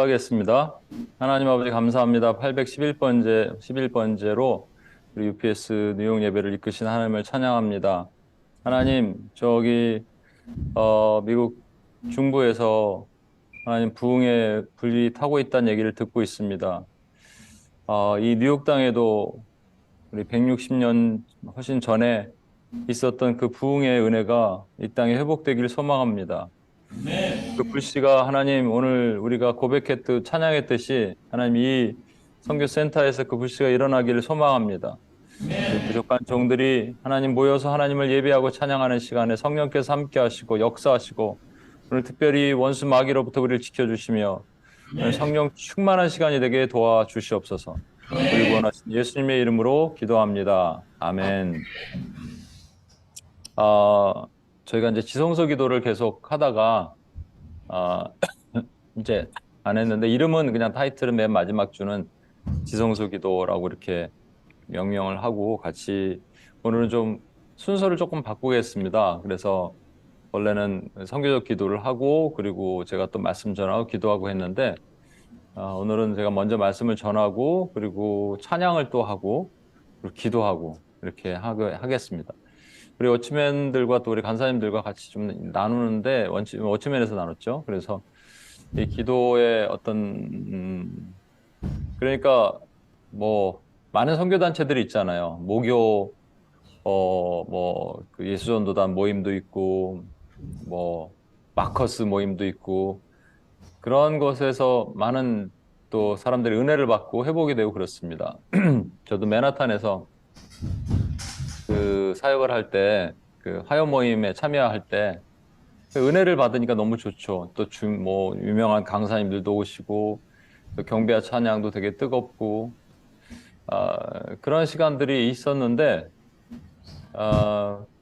기도하겠습니다. 하나님 아버지 감사합니다. 811번째로 우리 UPS 뉴욕 예배를 이끄신 하나님을 찬양합니다. 하나님, 미국 중부에서 하나님 부흥의 불이 타고 있다는 얘기를 듣고 있습니다. 이 뉴욕 땅에도 우리 160년 훨씬 전에 있었던 그 부흥의 은혜가 이 땅에 회복되기를 소망합니다. 그 불씨가 하나님 오늘 우리가 고백했듯 찬양했듯이 하나님 이 선교센터에서 그 불씨가 일어나기를 소망합니다. 우리 부족한 종들이 하나님 모여서 하나님을 예배하고 찬양하는 시간에 성령께서 함께 하시고 역사하시고 오늘 특별히 원수 마귀로부터 우리를 지켜주시며 오늘 성령 충만한 시간이 되게 도와주시옵소서. 우리 구원하신 예수님의 이름으로 기도합니다. 아멘. 저희가 이제 지성소 기도를 계속 하다가 이제 안 했는데 이름은 그냥 타이틀은 맨 마지막 주는 지성소 기도라고 이렇게 명명을 하고 같이 오늘은 좀 순서를 조금 바꾸겠습니다. 그래서 원래는 선교적 기도를 하고 그리고 제가 또 말씀 전하고 기도하고 했는데 오늘은 제가 먼저 말씀을 전하고 그리고 찬양을 또 하고 그리고 기도하고 이렇게 하겠습니다. 우리 워치맨들과 또 우리 간사님들과 같이 좀 나누는데 워치맨에서 나눴죠. 그래서 이 기도의 어떤 그러니까 뭐 많은 선교단체들이 있잖아요. 모교 그 예수전도단 모임도 있고 뭐 마커스 모임도 있고 그런 곳에서 많은 또 사람들이 은혜를 받고 회복이 되고 그렇습니다. 저도 맨하탄에서 그 사역을 할 때 그 화요 모임에 참여할 때 그 은혜를 받으니까 너무 좋죠. 또 뭐 유명한 강사님들도 오시고 또 경배와 찬양도 되게 뜨겁고 그런 시간들이 있었는데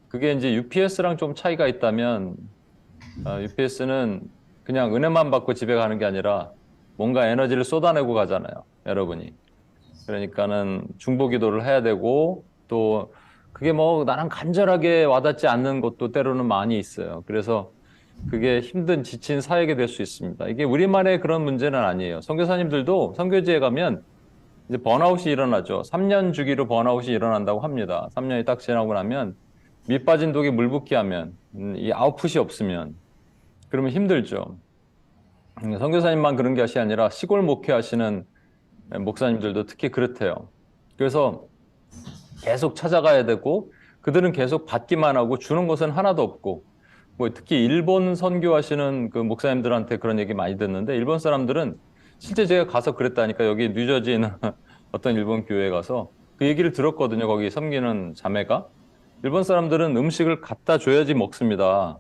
그게 이제 UPS랑 좀 차이가 있다면 UPS는 그냥 은혜만 받고 집에 가는 게 아니라 뭔가 에너지를 쏟아내고 가잖아요, 여러분이. 그러니까는 중보기도를 해야 되고 또 그게 뭐 나랑 간절하게 와닿지 않는 것도 때로는 많이 있어요. 그래서 그게 힘든 지친 사역이 될 수 있습니다. 이게 우리만의 그런 문제는 아니에요. 선교사님들도 선교지에 가면 이제 번아웃이 일어나죠. 3년 주기로 번아웃이 일어난다고 합니다. 3년이 딱 지나고 나면 밑 빠진 독에 물 붓기 하면 이 아웃풋이 없으면 그러면 힘들죠. 선교사님만 그런 것이 아니라 시골 목회하시는 목사님들도 특히 그렇대요. 그래서 계속 찾아가야 되고 그들은 계속 받기만 하고 주는 것은 하나도 없고 뭐 특히 일본 선교하시는 그 목사님들한테 그런 얘기 많이 듣는데 일본 사람들은 실제 제가 가서 그랬다니까 여기 뉴저지에 있는 어떤 일본 교회에 가서 그 얘기를 들었거든요. 거기 섬기는 자매가 일본 사람들은 음식을 갖다 줘야지 먹습니다.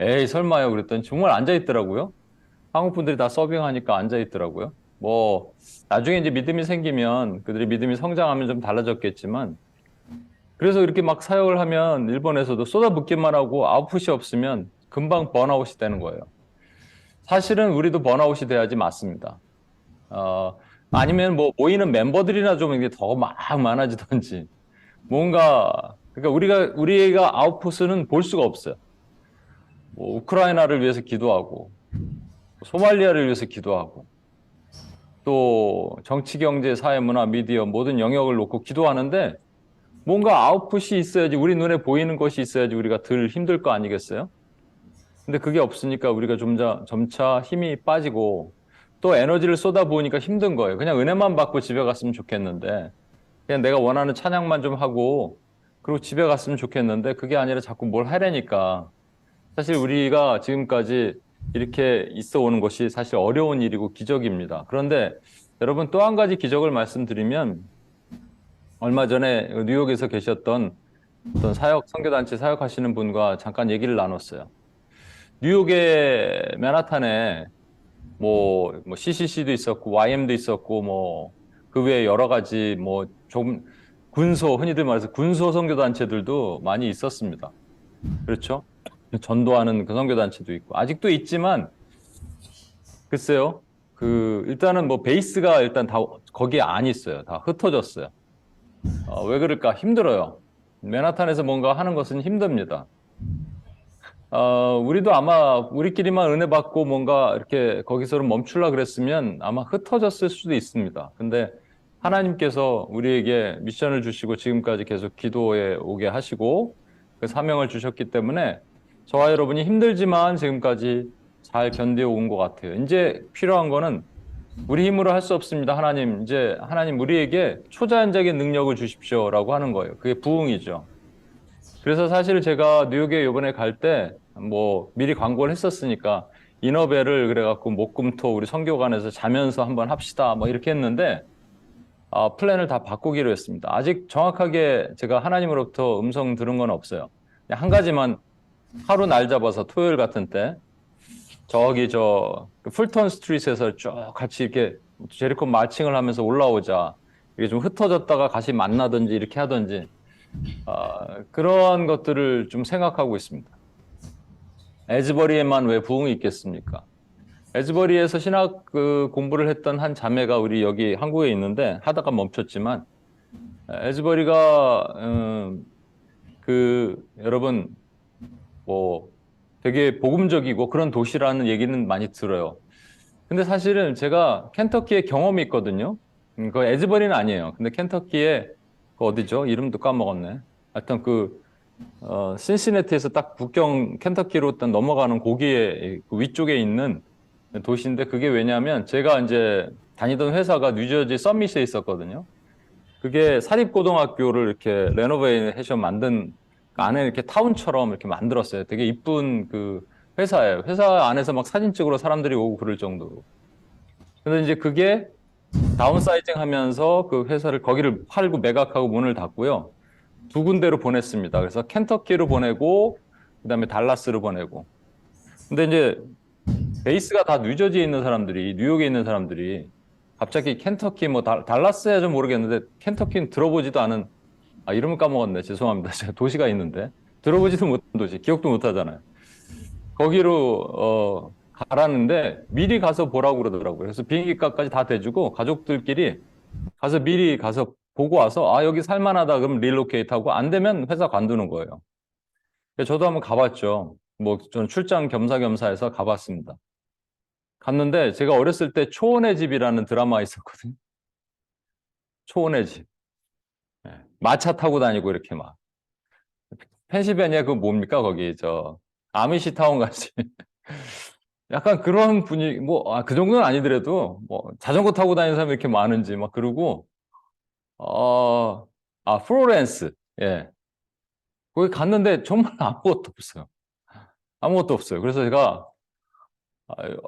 에이 설마요 그랬더니 정말 앉아있더라고요. 한국 분들이 다 서빙하니까 앉아있더라고요. 뭐 나중에 이제 믿음이 생기면 그들이 믿음이 성장하면 좀 달라졌겠지만 그래서 이렇게 막 사역을 하면 일본에서도 쏟아붓기만 하고 아웃풋이 없으면 금방 번아웃이 되는 거예요. 사실은 우리도 번아웃이 돼야지 맞습니다. 아니면 뭐 모이는 멤버들이나 좀 이게 더 막 많아지든지 뭔가 그러니까 우리가 아웃풋은 볼 수가 없어요. 뭐 우크라이나를 위해서 기도하고 소말리아를 위해서 기도하고 또 정치, 경제, 사회, 문화, 미디어 모든 영역을 놓고 기도하는데 뭔가 아웃풋이 있어야지 우리 눈에 보이는 것이 있어야지 우리가 덜 힘들 거 아니겠어요? 근데 그게 없으니까 우리가 점차 힘이 빠지고 또 에너지를 쏟아부으니까 힘든 거예요. 그냥 은혜만 받고 집에 갔으면 좋겠는데 그냥 내가 원하는 찬양만 좀 하고 그리고 집에 갔으면 좋겠는데 그게 아니라 자꾸 뭘 하려니까 사실 우리가 지금까지 이렇게 있어 오는 것이 사실 어려운 일이고 기적입니다. 그런데 여러분 또 한 가지 기적을 말씀드리면 얼마 전에 뉴욕에서 계셨던 어떤 선교단체 사역하시는 분과 잠깐 얘기를 나눴어요. 뉴욕의 맨하탄에 뭐 CCC도 있었고 YM도 있었고 뭐 그 외에 여러 가지 뭐 좀 흔히들 말해서 군소 선교단체들도 많이 있었습니다. 그렇죠? 전도하는 그 선교단체도 있고 아직도 있지만 글쎄요. 일단은 뭐 베이스가 일단 다 거기에 안 있어요. 다 흩어졌어요. 왜 그럴까? 힘들어요. 맨하탄에서 뭔가 하는 것은 힘듭니다. 우리도 아마 우리끼리만 은혜 받고 뭔가 이렇게 거기서는 멈추려 그랬으면 아마 흩어졌을 수도 있습니다. 근데 하나님께서 우리에게 미션을 주시고 지금까지 계속 기도에 오게 하시고 그 사명을 주셨기 때문에 저와 여러분이 힘들지만 지금까지 잘 견뎌 온 것 같아요. 이제 필요한 거는 우리 힘으로 할 수 없습니다. 하나님, 이제 하나님 우리에게 초자연적인 능력을 주십시오라고 하는 거예요. 그게 부흥이죠. 그래서 사실 제가 뉴욕에 이번에 갈 때 뭐 미리 광고를 했었으니까 이너벨을 그래갖고 목금토 우리 선교관에서 자면서 한번 합시다 뭐 이렇게 했는데 플랜을 다 바꾸기로 했습니다. 아직 정확하게 제가 하나님으로부터 음성 들은 건 없어요. 그냥 한 가지만 하루 날 잡아서 토요일 같은 때 저기 저 풀턴 스트리트에서 쭉 같이 이렇게 제리코 마칭을 하면서 올라오자. 이게 좀 흩어졌다가 다시 만나든지 이렇게 하든지 그런 것들을 좀 생각하고 있습니다. 에즈버리에만 왜 부흥이 있겠습니까? 에즈버리에서 신학 공부를 했던 한 자매가 우리 여기 한국에 있는데 하다가 멈췄지만 에즈버리가 여러분 뭐 되게 복음적이고 그런 도시라는 얘기는 많이 들어요. 근데 사실은 제가 켄터키에 경험이 있거든요. 그 에즈버리는 아니에요. 근데 켄터키에 그 어디죠? 이름도 까먹었네. 하여튼 신시내티에서 딱 국경 켄터키로 딱 넘어가는 고기의 그 위쪽에 있는 도시인데 그게 왜냐면 제가 이제 다니던 회사가 뉴저지 서밋에 있었거든요. 그게 사립고등학교를 이렇게 레노베이션 만든 그 안에 이렇게 타운처럼 이렇게 만들었어요. 되게 이쁜 그 회사예요. 회사 안에서 막 사진 찍으러 사람들이 오고 그럴 정도로. 근데 이제 그게 다운사이징 하면서 그 회사를 거기를 팔고 매각하고 문을 닫고요. 두 군데로 보냈습니다. 그래서 켄터키로 보내고 그다음에 달라스로 보내고. 근데 이제 베이스가 다 뉴저지에 있는 사람들이 뉴욕에 있는 사람들이 갑자기 켄터키 뭐 달라스야 좀 모르겠는데 켄터키는 들어보지도 않은 이름을 까먹었네. 죄송합니다. 제가 도시가 있는데 들어보지도 못한 도시, 기억도 못 하잖아요. 거기로 가라는데 미리 가서 보라고 그러더라고요. 그래서 비행기값까지 다 대주고 가족들끼리 가서 미리 가서 보고 와서 여기 살만하다 그러면 릴로케이트 하고 안 되면 회사 관두는 거예요. 저도 한번 가봤죠. 뭐 전 출장 겸사겸사해서 가봤습니다. 갔는데 제가 어렸을 때 초원의 집이라는 드라마 있었거든요. 초원의 집. 마차 타고 다니고 이렇게 막. 펜실베니아 그 뭡니까 거기 아미시 타운 같이. 약간 그런 분위기 그 정도는 아니더라도 뭐 자전거 타고 다니는 사람이 이렇게 많은지 막 그러고 플로렌스. 예. 거기 갔는데 정말 아무것도 없어요. 아무것도 없어요. 그래서 제가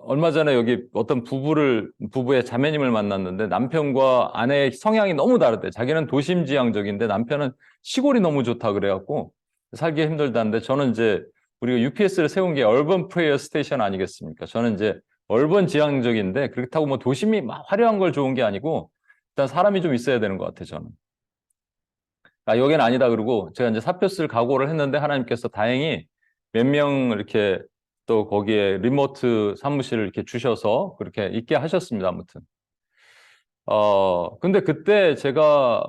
얼마 전에 여기 어떤 부부의 자매님을 만났는데 남편과 아내의 성향이 너무 다르대. 자기는 도심 지향적인데 남편은 시골이 너무 좋다 그래갖고 살기 힘들다는데 저는 이제 우리가 UPS를 세운 게 얼번 프레이어 스테이션 아니겠습니까? 저는 이제 얼번 지향적인데 그렇다고 뭐 도심이 막 화려한 걸 좋은 게 아니고 일단 사람이 좀 있어야 되는 것 같아요, 저는. 여긴 아니다 그러고 제가 이제 사표 쓸 각오를 했는데 하나님께서 다행히 몇 명 이렇게 또 거기에 리모트 사무실을 이렇게 주셔서 그렇게 있게 하셨습니다. 아무튼. 근데 그때 제가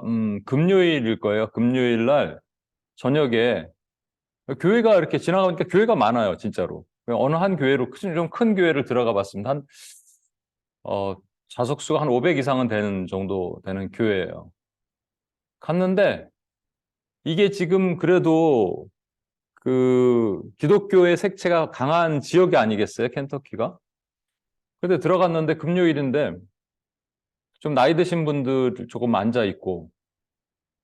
금요일일 거예요. 금요일 날 저녁에 교회가 이렇게 지나가니까 교회가 많아요, 진짜로. 어느 한 교회로 좀 큰 교회를 들어가 봤습니다. 좌석수가 한 500 이상은 되는 정도 되는 교회예요. 갔는데 이게 지금 그래도 그 기독교의 색채가 강한 지역이 아니겠어요? 켄터키가. 근데 들어갔는데 금요일인데 좀 나이 드신 분들 조금 앉아 있고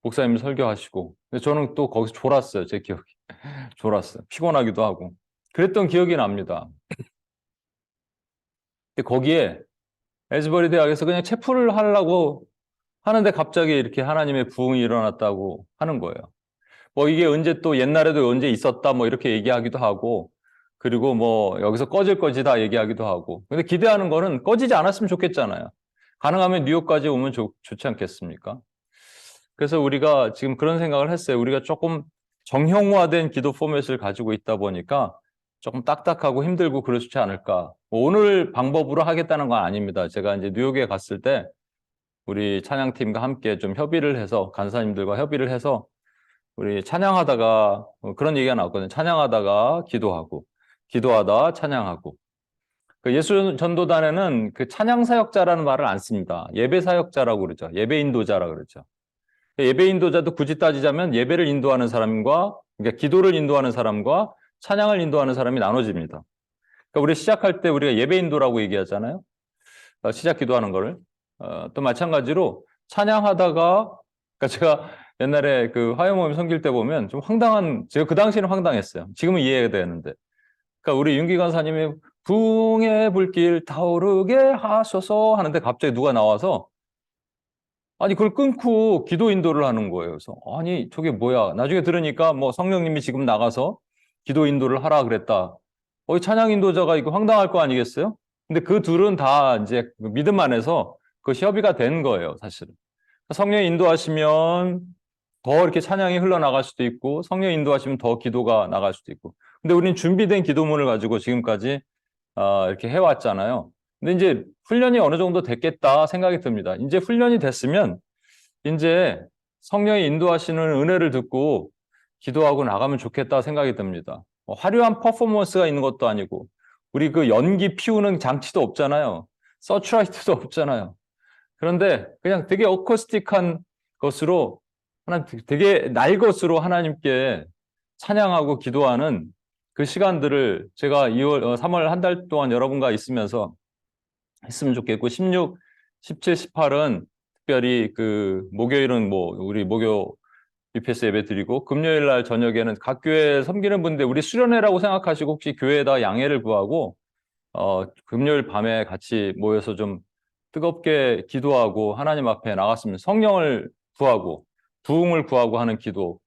목사님 설교하시고 근데 저는 또 거기서 졸았어요. 제 기억이. 졸았어요. 피곤하기도 하고. 그랬던 기억이 납니다. 근데 거기에 에즈버리 대학에서 그냥 체풀을 하려고 하는데 갑자기 이렇게 하나님의 부흥이 일어났다고 하는 거예요. 뭐 이게 언제 또 옛날에도 언제 있었다 뭐 이렇게 얘기하기도 하고 그리고 뭐 여기서 꺼질 거지다 얘기하기도 하고 근데 기대하는 거는 꺼지지 않았으면 좋겠잖아요. 가능하면 뉴욕까지 오면 좋지 않겠습니까? 그래서 우리가 지금 그런 생각을 했어요. 우리가 조금 정형화된 기도 포맷을 가지고 있다 보니까 조금 딱딱하고 힘들고 그렇지 않을까. 뭐 오늘 방법으로 하겠다는 건 아닙니다. 제가 이제 뉴욕에 갔을 때 우리 찬양팀과 함께 좀 협의를 해서 간사님들과 협의를 해서 우리 찬양하다가 그런 얘기가 나왔거든요. 찬양하다가 기도하고 기도하다 찬양하고. 그 예수 전도단에는 그 찬양 사역자라는 말을 안 씁니다. 예배 사역자라고 그러죠. 예배 인도자라고 그러죠. 예배 인도자도 굳이 따지자면 예배를 인도하는 사람과, 그러니까 기도를 인도하는 사람과 찬양을 인도하는 사람이 나눠집니다. 그러니까 우리 시작할 때 우리가 예배 인도라고 얘기하잖아요. 시작 기도하는 거를. 또 마찬가지로 찬양하다가, 그러니까 제가 옛날에 그 화요모임 섬길 때 보면 좀 황당한, 제가 그 당시에는 황당했어요. 지금은 이해가 되는데. 그러니까 우리 윤기 간사님이 부흥의 불길 타오르게 하소서 하는데 갑자기 누가 나와서 아니 그걸 끊고 기도 인도를 하는 거예요. 그래서 아니 저게 뭐야? 나중에 들으니까 뭐 성령님이 지금 나가서 기도 인도를 하라 그랬다. 찬양 인도자가 이거 황당할 거 아니겠어요? 근데 그 둘은 다 이제 믿음 안에서 그 협의가 된 거예요, 사실은. 성령 인도하시면 더 이렇게 찬양이 흘러나갈 수도 있고, 성령 인도하시면 더 기도가 나갈 수도 있고. 근데 우리는 준비된 기도문을 가지고 지금까지 이렇게 해왔잖아요. 근데 이제 훈련이 어느 정도 됐겠다 생각이 듭니다. 이제 훈련이 됐으면 이제 성령이 인도하시는 은혜를 듣고 기도하고 나가면 좋겠다 생각이 듭니다. 화려한 퍼포먼스가 있는 것도 아니고 우리 그 연기 피우는 장치도 없잖아요. 서치라이트도 없잖아요. 그런데 그냥 되게 어쿠스틱한 것으로 되게 날 것으로 하나님께 찬양하고 기도하는 그 시간들을 제가 3월 한 달 동안 여러분과 있으면서 했으면 좋겠고 16, 17, 18은 특별히 그 목요일은 뭐 우리 목요 UPS 예배 드리고 금요일 날 저녁에는 각 교회 섬기는 분들 우리 수련회라고 생각하시고 혹시 교회에다 양해를 구하고 금요일 밤에 같이 모여서 좀 뜨겁게 기도하고 하나님 앞에 나갔으면 성령을 구하고 부흥을 구하고 하는 기도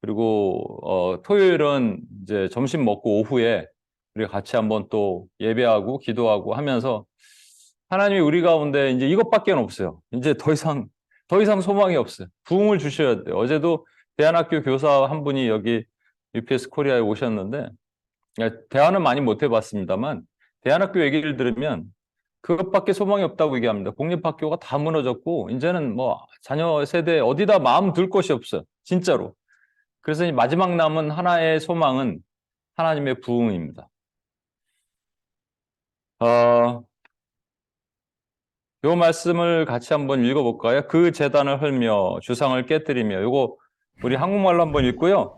그리고 토요일은 이제 점심 먹고 오후에 우리가 같이 한번 또 예배하고 기도하고 하면서 하나님이 우리 가운데 이제 이것밖에 없어요. 이제 더 이상 소망이 없어요. 부흥을 주셔야 돼요. 어제도 대안학교 교사 한 분이 여기 UPS 코리아에 오셨는데 대안은 많이 못 해봤습니다만 대안학교 얘기를 들으면 그것밖에 소망이 없다고 얘기합니다. 공립학교가 다 무너졌고 이제는 뭐 자녀 세대 어디다 마음 둘 곳이 없어요. 진짜로. 그래서 이 마지막 남은 하나의 소망은 하나님의 부흥입니다. 요 말씀을 같이 한번 읽어볼까요? 그 제단을 헐며 주상을 깨뜨리며 요거 우리 한국말로 한번 읽고요.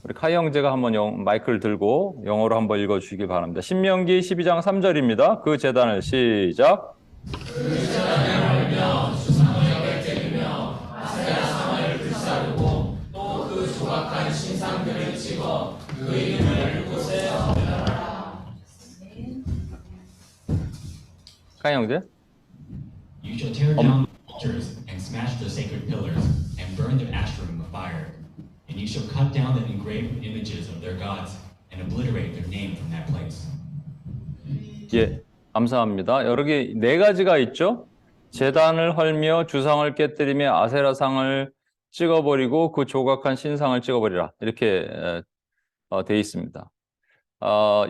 우리 카이 형제가 한번 마이크를 들고 영어로 한번 읽어주시기 바랍니다. 신명기 12장 3절입니다. 그 제단을 시작. 그 제단을 헐며 주상을 깨뜨리며 아세라 상을 불사르고 또 그 조각한 신상들을 찍어 그 이름을 그곳에 정하라. 카이 형제? You shall tear down the altars and smash the sacred pillars and burn their ashram with fire. And you shall cut down the engraved images of their gods and obliterate their name from that place. 예, 감사합니다. 여기 네 가지가 있죠. 제단을 헐며 주상을 깨뜨리며 아세라상을 찍어버리고 그 조각한 신상을 찍어버리라. 이렇게 돼 있습니다.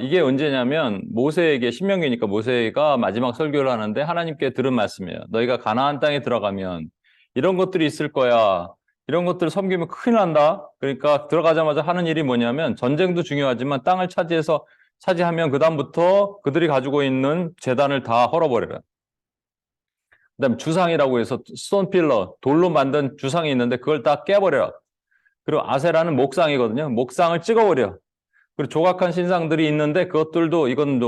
이게 언제냐면 모세에게 신명기니까 모세가 마지막 설교를 하는데 하나님께 들은 말씀이에요. 너희가 가나안 땅에 들어가면 이런 것들이 있을 거야. 이런 것들을 섬기면 큰일 난다. 그러니까 들어가자마자 하는 일이 뭐냐면 전쟁도 중요하지만 땅을 차지하면 그다음부터 그들이 가지고 있는 제단을 다 헐어버려라. 그다음 주상이라고 해서 스톤필러, 돌로 만든 주상이 있는데 그걸 다 깨버려라. 그리고 아세라는 목상이거든요. 목상을 찍어버려. 그리고 조각한 신상들이 있는데 그것들도 이건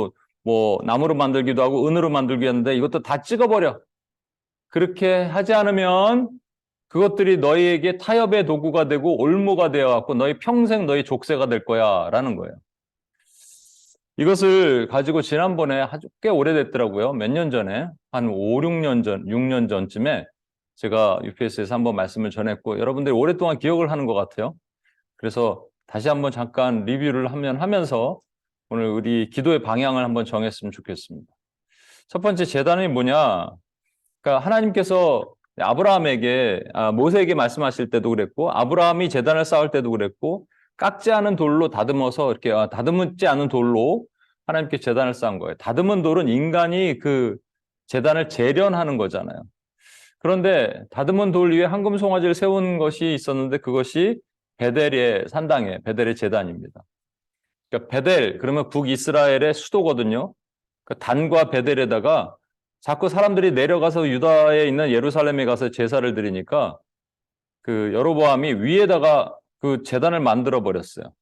뭐 나무로 만들기도 하고 은으로 만들기도 하는데 이것도 다 찍어버려. 그렇게 하지 않으면 그것들이 너희에게 타협의 도구가 되고 올무가 되어갖고 너희 평생 너희 족쇄가 될 거야 라는 거예요. 이것을 가지고 지난번에 아주 꽤 오래됐더라고요. 몇 년 전에 한 5, 6년 전쯤에 제가 UPS에서 한번 말씀을 전했고 여러분들이 오랫동안 기억을 하는 것 같아요. 그래서 다시 한번 잠깐 리뷰를 하면서 오늘 우리 기도의 방향을 한번 정했으면 좋겠습니다. 첫 번째 제단이 뭐냐? 그러니까 하나님께서 아브라함에게, 모세에게 말씀하실 때도 그랬고, 아브라함이 제단을 쌓을 때도 그랬고, 깎지 않은 돌로 다듬어서 이렇게 다듬지 않은 돌로 하나님께 제단을 쌓은 거예요. 다듬은 돌은 인간이 그 제단을 재련하는 거잖아요. 그런데 다듬은 돌 위에 황금 송아지를 세운 것이 있었는데 그것이 베델의 산당에 베델의 제단입니다. 그러니까 베델, 그러면 북이스라엘의 수도거든요. 그 단과 베델에다가 자꾸 사람들이 내려가서 유다에 있는 예루살렘에 가서 제사를 드리니까 그 여로보암이 위에다가 그 제단을 만들어 버렸어요.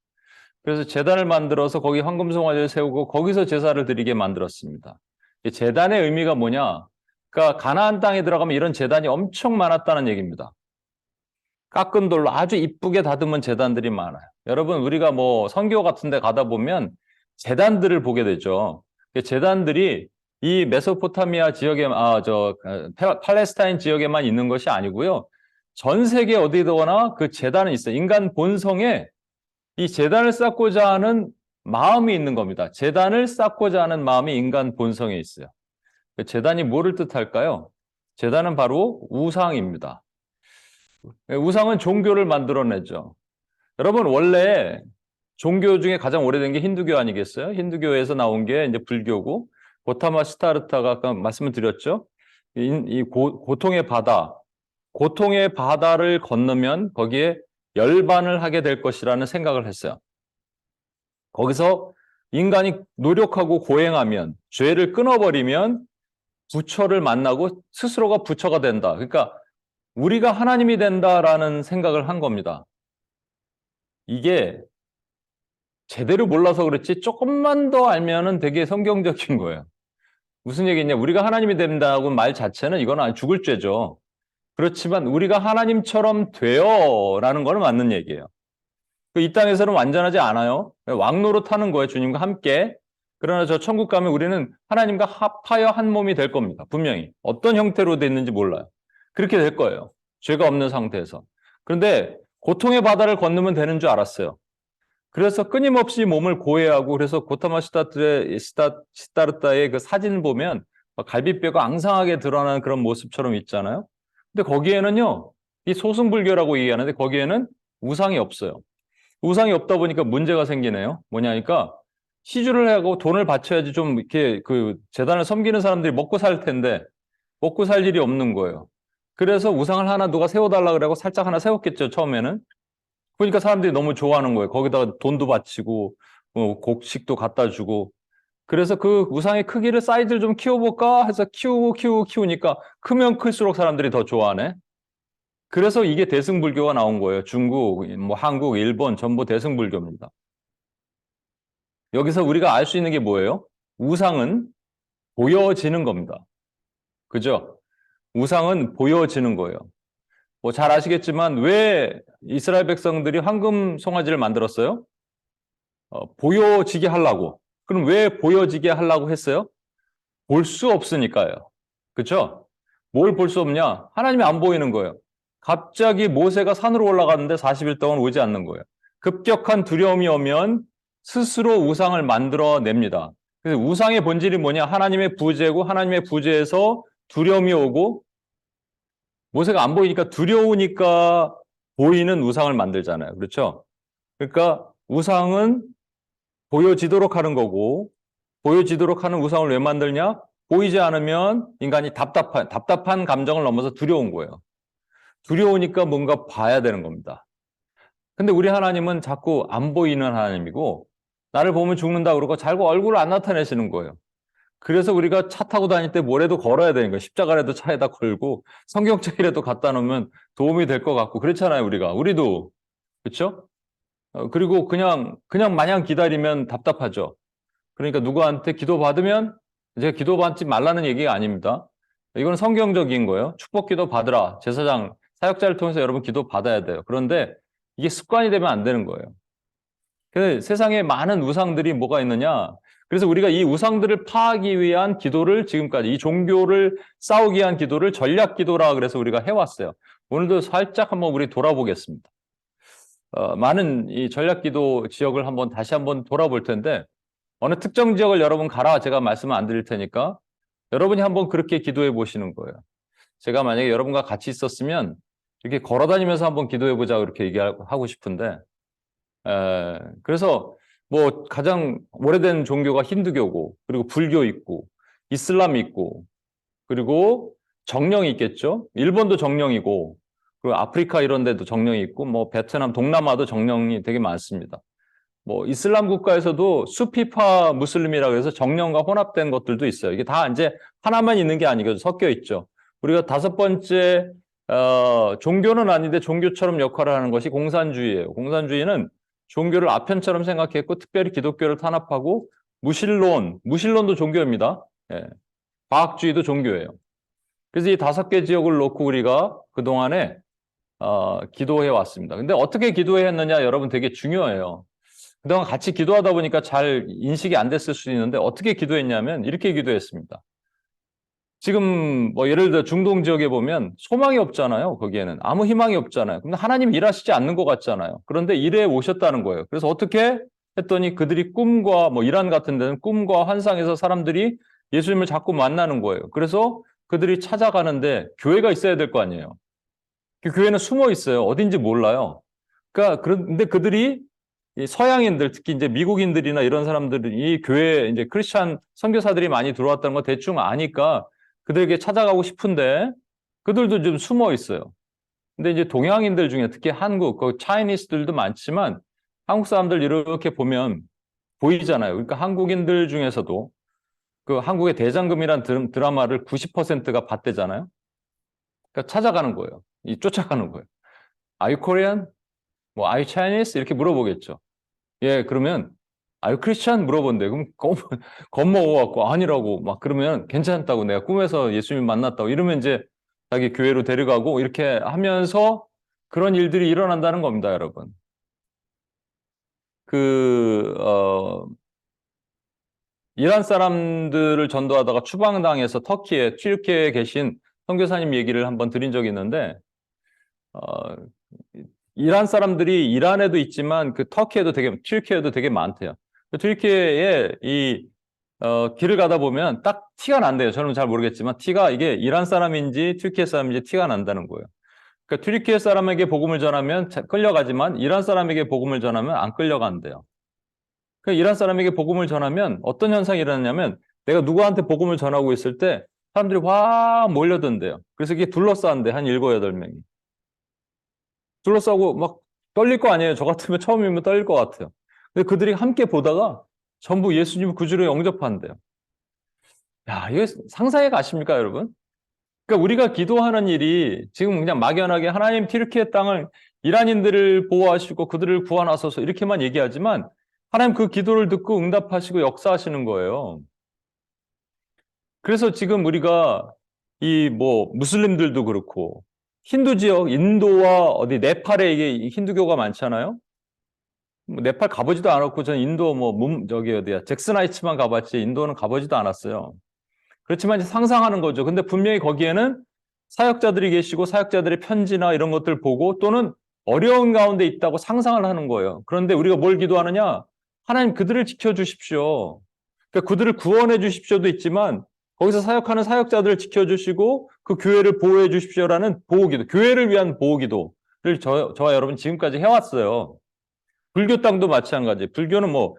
그래서 제단을 만들어서 거기 황금송아지를 세우고 거기서 제사를 드리게 만들었습니다. 제단의 의미가 뭐냐? 그러니까 가나안 땅에 들어가면 이런 제단이 엄청 많았다는 얘기입니다. 깎은 돌로 아주 이쁘게 다듬은 제단들이 많아요. 여러분, 우리가 뭐 선교 같은 데 가다 보면 제단들을 보게 되죠. 제단들이 이 메소포타미아 지역에, 팔레스타인 지역에만 있는 것이 아니고요. 전 세계 어디거나 그 제단은 있어요. 인간 본성에 이 제단을 쌓고자 하는 마음이 있는 겁니다. 제단을 쌓고자 하는 마음이 인간 본성에 있어요. 제단이 뭐를 뜻할까요? 제단은 바로 우상입니다. 우상은 종교를 만들어내죠. 여러분, 원래 종교 중에 가장 오래된 게 힌두교 아니겠어요? 힌두교에서 나온 게 이제 불교고, 고타마 시타르타가 아까 말씀을 드렸죠. 이 고통의 바다, 고통의 바다를 건너면 거기에 열반을 하게 될 것이라는 생각을 했어요. 거기서 인간이 노력하고 고행하면, 죄를 끊어버리면 부처를 만나고 스스로가 부처가 된다. 그러니까 우리가 하나님이 된다라는 생각을 한 겁니다. 이게 제대로 몰라서 그렇지 조금만 더 알면은 되게 성경적인 거예요. 무슨 얘기냐? 우리가 하나님이 된다고 말 자체는 이건 죽을 죄죠. 그렇지만 우리가 하나님처럼 되어라는 건 맞는 얘기예요. 이 땅에서는 완전하지 않아요. 왕노릇 하는 거예요. 주님과 함께. 그러나 저 천국 가면 우리는 하나님과 합하여 한 몸이 될 겁니다. 분명히. 어떤 형태로 됐는지 몰라요. 그렇게 될 거예요. 죄가 없는 상태에서. 그런데 고통의 바다를 건너면 되는 줄 알았어요. 그래서 끊임없이 몸을 고해하고, 그래서 고타마 시타르타의 그 사진 보면 갈비뼈가 앙상하게 드러나는 그런 모습처럼 있잖아요. 근데 거기에는요, 이 소승불교라고 얘기하는데 거기에는 우상이 없어요. 우상이 없다 보니까 문제가 생기네요. 뭐냐니까 시주를 하고 돈을 바쳐야지 좀 이렇게 그 재단을 섬기는 사람들이 먹고 살 텐데 먹고 살 일이 없는 거예요. 그래서 우상을 하나 누가 세워달라 그러고 살짝 하나 세웠겠죠, 처음에는. 그러니까 사람들이 너무 좋아하는 거예요. 거기다가 돈도 바치고 곡식도 갖다 주고. 그래서 그 우상의 크기를 사이즈를 좀 키워볼까 해서 키우니까 크면 클수록 사람들이 더 좋아하네. 그래서 이게 대승불교가 나온 거예요. 중국, 뭐 한국, 일본 전부 대승불교입니다. 여기서 우리가 알 수 있는 게 뭐예요? 우상은 보여지는 겁니다. 그죠? 우상은 보여지는 거예요. 뭐 잘 아시겠지만 왜 이스라엘 백성들이 황금 송아지를 만들었어요? 보여지게 하려고. 그럼 왜 보여지게 하려고 했어요? 볼 수 없으니까요. 그렇죠? 뭘 볼 수 없냐? 하나님이 안 보이는 거예요. 갑자기 모세가 산으로 올라갔는데 40일 동안 오지 않는 거예요. 급격한 두려움이 오면 스스로 우상을 만들어냅니다. 그래서 우상의 본질이 뭐냐? 하나님의 부재고, 하나님의 부재에서 두려움이 오고, 모세가 안 보이니까 두려우니까 보이는 우상을 만들잖아요. 그렇죠? 그러니까 우상은 보여지도록 하는 거고, 보여지도록 하는 우상을 왜 만들냐? 보이지 않으면 인간이 답답한 감정을 넘어서 두려운 거예요. 두려우니까 뭔가 봐야 되는 겁니다. 근데 우리 하나님은 자꾸 안 보이는 하나님이고, 나를 보면 죽는다 그러고 자꾸 얼굴을 안 나타내시는 거예요. 그래서 우리가 차 타고 다닐 때 뭐라도 걸어야 되는 거예요. 십자가라도 차에다 걸고 성경책이라도 갖다 놓으면 도움이 될 것 같고 그렇잖아요. 우리도 그렇죠? 그리고 그냥 마냥 기다리면 답답하죠. 그러니까 누구한테 기도받으면 이제 기도받지 말라는 얘기가 아닙니다. 이건 성경적인 거예요. 축복기도 받으라. 제사장 사역자를 통해서 여러분 기도 받아야 돼요. 그런데 이게 습관이 되면 안 되는 거예요. 그래서 세상에 많은 우상들이 뭐가 있느냐? 그래서 우리가 이 우상들을 파하기 위한 기도를 지금까지 이 종교를 싸우기 위한 기도를 전략 기도라 그래서 우리가 해왔어요. 오늘도 살짝 한번 우리 돌아보겠습니다. 많은 이 전략 기도 지역을 다시 한번 돌아볼 텐데 어느 특정 지역을 여러분 가라 제가 말씀을 안 드릴 테니까 여러분이 한번 그렇게 기도해 보시는 거예요. 제가 만약에 여러분과 같이 있었으면 이렇게 걸어 다니면서 한번 기도해 보자 그렇게 얘기하고 싶은데 그래서 뭐 가장 오래된 종교가 힌두교고 그리고 불교 있고 이슬람 있고 그리고 정령이 있겠죠. 일본도 정령이고 그리고 아프리카 이런 데도 정령이 있고 뭐 베트남 동남아도 정령이 되게 많습니다. 뭐 이슬람 국가에서도 수피파 무슬림이라고 해서 정령과 혼합된 것들도 있어요. 이게 다 이제 하나만 있는 게 아니거든요. 섞여 있죠. 우리가 다섯 번째 종교는 아닌데 종교처럼 역할을 하는 것이 공산주의예요. 공산주의는 종교를 아편처럼 생각했고 특별히 기독교를 탄압하고 무신론도 종교입니다. 예. 과학주의도 종교예요. 그래서 이 다섯 개 지역을 놓고 우리가 그동안에 기도해 왔습니다. 근데 어떻게 기도했느냐 여러분 되게 중요해요. 그동안 같이 기도하다 보니까 잘 인식이 안 됐을 수 있는데 어떻게 기도했냐면 이렇게 기도했습니다. 지금 뭐 예를 들어 중동 지역에 보면 소망이 없잖아요. 거기에는 아무 희망이 없잖아요. 근데 하나님 일하시지 않는 것 같잖아요. 그런데 일해 오셨다는 거예요. 그래서 어떻게 했더니 그들이 꿈과 뭐 이란 같은 데는 꿈과 환상에서 사람들이 예수님을 자꾸 만나는 거예요. 그래서 그들이 찾아가는데 교회가 있어야 될 거 아니에요. 그 교회는 숨어 있어요. 어딘지 몰라요. 그러니까 그런데 그들이 이 서양인들 특히 이제 미국인들이나 이런 사람들이 이 교회에 이제 크리스찬 선교사들이 많이 들어왔다는 거 대충 아니까 그들에게 찾아가고 싶은데 그들도 좀 숨어 있어요. 근데 이제 동양인들 중에 특히 한국, 그 차이니스들도 많지만 한국 사람들 이렇게 보면 보이잖아요. 그러니까 한국인들 중에서도 그 한국의 대장금이란 드라마를 90%가 봤대잖아요. 그러니까 찾아가는 거예요. 이 쫓아가는 거예요. Are you Korean? 뭐 Are you Chinese? 이렇게 물어보겠죠. 예, 그러면 Are you Christian? 물어본대. 그럼 겁먹어갖고 아니라고 막 그러면 괜찮다고 내가 꿈에서 예수님 만났다고 이러면 이제 자기 교회로 데려가고 이렇게 하면서 그런 일들이 일어난다는 겁니다, 여러분. 그, 이란 사람들을 전도하다가 추방당해서 터키에, 튀르키예에 계신 선교사님 얘기를 한번 드린 적이 있는데, 어, 이란 사람들이 이란에도 있지만 그 터키에도 튀르키예에도 되게 많대요. 튀르키예에 길을 가다 보면 딱 티가 난대요. 저는 잘 모르겠지만 티가 이게 이란 사람인지 튀르키예 사람인지 티가 난다는 거예요. 그러니까 튀르키예 사람에게 복음을 전하면 끌려가지만 이란 사람에게 복음을 전하면 안 끌려간대요. 그러니까 이란 사람에게 복음을 전하면 어떤 현상이 일어나냐면 내가 누구한테 복음을 전하고 있을 때 사람들이 확 몰려든대요. 그래서 이게 둘러싸는데 한 7, 8명이. 둘러싸고 막 떨릴 거 아니에요. 저 같으면 처음이면 떨릴 것 같아요. 근데 그들이 함께 보다가 전부 예수님을 구주로 영접한대요. 야, 이거 상상해 가십니까, 여러분? 그러니까 우리가 기도하는 일이 지금 그냥 막연하게 하나님 튀르키예 땅을 이란인들을 보호하시고 그들을 구원하소서 이렇게만 얘기하지만 하나님 그 기도를 듣고 응답하시고 역사하시는 거예요. 그래서 지금 우리가 이 뭐 무슬림들도 그렇고 힌두 지역 인도와 어디 네팔에 이게 힌두교가 많잖아요. 뭐 네팔 가보지도 않았고 저는 인도 뭐 저기 어디야 잭슨 하이츠만 가봤지 인도는 가보지도 않았어요. 그렇지만 이제 상상하는 거죠. 근데 분명히 거기에는 사역자들이 계시고 사역자들의 편지나 이런 것들 보고 또는 어려운 가운데 있다고 상상을 하는 거예요. 그런데 우리가 뭘 기도하느냐? 하나님 그들을 지켜주십시오. 그러니까 그들을 구원해 주십시오도 있지만 거기서 사역하는 사역자들을 지켜주시고 그 교회를 보호해 주십시오라는 보호기도, 교회를 위한 보호기도를 저와 여러분 지금까지 해왔어요. 불교 땅도 마찬가지. 불교는 뭐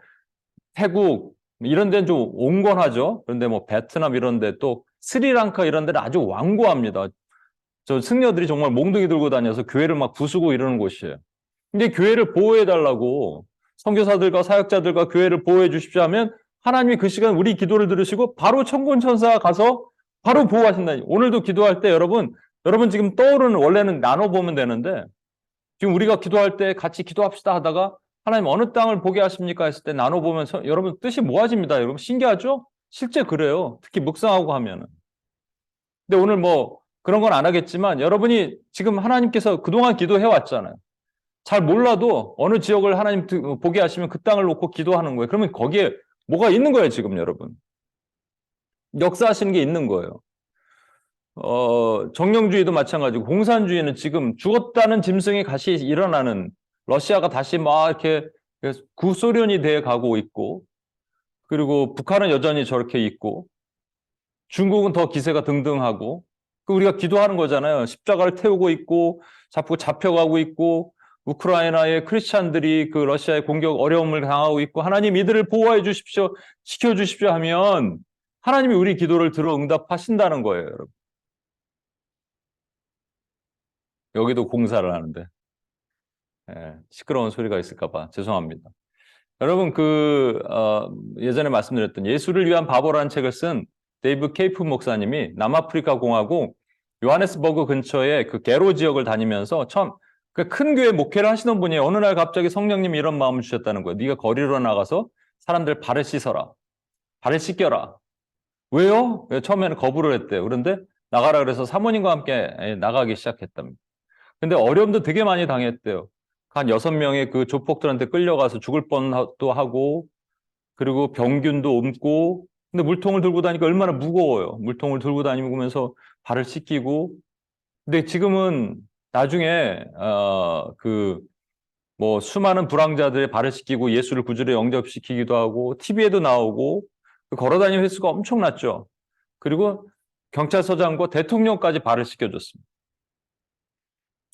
태국 이런 데는 좀 온건하죠. 그런데 뭐 베트남 이런 데 또 스리랑카 이런 데는 아주 완고합니다. 저 승려들이 정말 몽둥이 들고 다녀서 교회를 막 부수고 이러는 곳이에요. 근데 교회를 보호해 달라고 선교사들과 사역자들과 교회를 보호해 주십시오 하면 하나님이 그 시간 우리 기도를 들으시고 바로 천군천사가 가서 바로 보호하신다니. 오늘도 기도할 때 여러분 지금 떠오르는 원래는 나눠보면 되는데 지금 우리가 기도할 때 같이 기도합시다 하다가 하나님 어느 땅을 보게 하십니까 했을 때 나눠보면 여러분 뜻이 모아집니다. 여러분 신기하죠? 실제 그래요. 특히 묵상하고 하면은. 근데 오늘 뭐 그런 건 안 하겠지만 여러분이 지금 하나님께서 그동안 기도해 왔잖아요. 잘 몰라도 어느 지역을 하나님 보게 하시면 그 땅을 놓고 기도하는 거예요. 그러면 거기에 뭐가 있는 거예요, 지금 여러분. 역사하시는 게 있는 거예요. 정령주의도 마찬가지고 공산주의는 지금 죽었다는 짐승이 다시 일어나는 러시아가 다시 막 이렇게 구소련이 돼 가고 있고 그리고 북한은 여전히 저렇게 있고 중국은 더 기세가 등등하고 그 우리가 기도하는 거잖아요. 십자가를 태우고 있고 자꾸 잡혀가고 있고 우크라이나의 크리스찬들이 그 러시아의 공격 어려움을 당하고 있고 하나님 이들을 보호해 주십시오. 지켜주십시오 하면 하나님이 우리 기도를 들어 응답하신다는 거예요, 여러분. 여기도 공사를 하는데 시끄러운 소리가 있을까 봐 죄송합니다. 여러분 예전에 말씀드렸던 예수를 위한 바보라는 책을 쓴 데이브 케이프 목사님이 남아프리카 공화국 요하네스버그 근처에 그 게로 지역을 다니면서 처음 그 큰 교회 목회를 하시던 분이 어느 날 갑자기 성령님이 이런 마음을 주셨다는 거예요. 네가 거리로 나가서 사람들 발을 씻어라. 발을 씻겨라. 왜요? 처음에는 거부를 했대요. 그런데 나가라 그래서 사모님과 함께 나가기 시작했답니다. 근데 어려움도 되게 많이 당했대요. 한 6명의 그 조폭들한테 끌려가서 죽을 뻔도 하고, 그리고 병균도 옮고, 근데 물통을 들고 다니니까 얼마나 무거워요. 물통을 들고 다니면서 발을 씻기고. 근데 지금은 나중에 뭐 수많은 불황자들의 발을 씻기고 예수를 구주로 영접시키기도 하고 TV에도 나오고 걸어다니는 횟수가 엄청났죠. 그리고 경찰서장과 대통령까지 발을 씻겨줬습니다.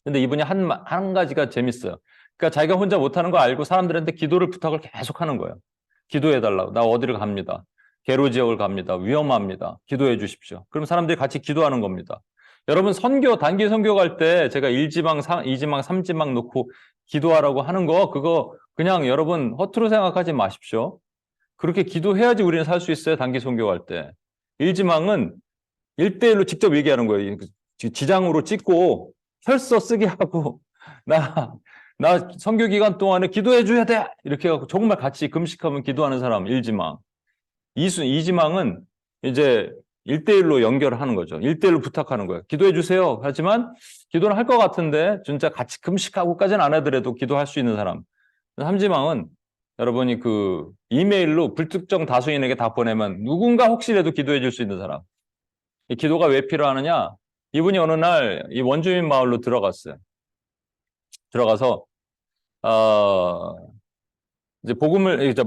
근데 이분이 한 가지가 재밌어요. 그러니까 자기가 혼자 못하는 거 알고 사람들한테 기도를 부탁을 계속 하는 거예요. 기도해달라고. 나 어디를 갑니다. 개로 지역을 갑니다. 위험합니다. 기도해 주십시오. 그럼 사람들이 같이 기도하는 겁니다. 여러분 단기 선교 갈 때 제가 1지망, 2지망, 3지망 놓고 기도하라고 하는 거 그거 그냥 여러분 허투루 생각하지 마십시오. 그렇게 기도해야지 우리는 살 수 있어요. 단기 선교 갈 때. 1지망은 1대1로 직접 얘기하는 거예요. 지장으로 찍고 혈서 쓰게 하고 나 선교 기간 동안에 기도해 줘야 돼. 이렇게 해갖고 정말 같이 금식하면 기도하는 사람 1지망. 2지망은 이제 1대1로 연결하는 거죠. 1대1로 부탁하는 거예요. 기도해 주세요. 하지만 기도는 할 것 같은데 진짜 같이 금식하고까지는 안 하더라도 기도할 수 있는 사람. 3지망은 여러분이 그 이메일로 불특정 다수인에게 다 보내면 누군가 혹시라도 기도해 줄 수 있는 사람. 이 기도가 왜 필요하느냐? 이분이 어느 날 이 원주민 마을로 들어갔어요. 들어가서 이제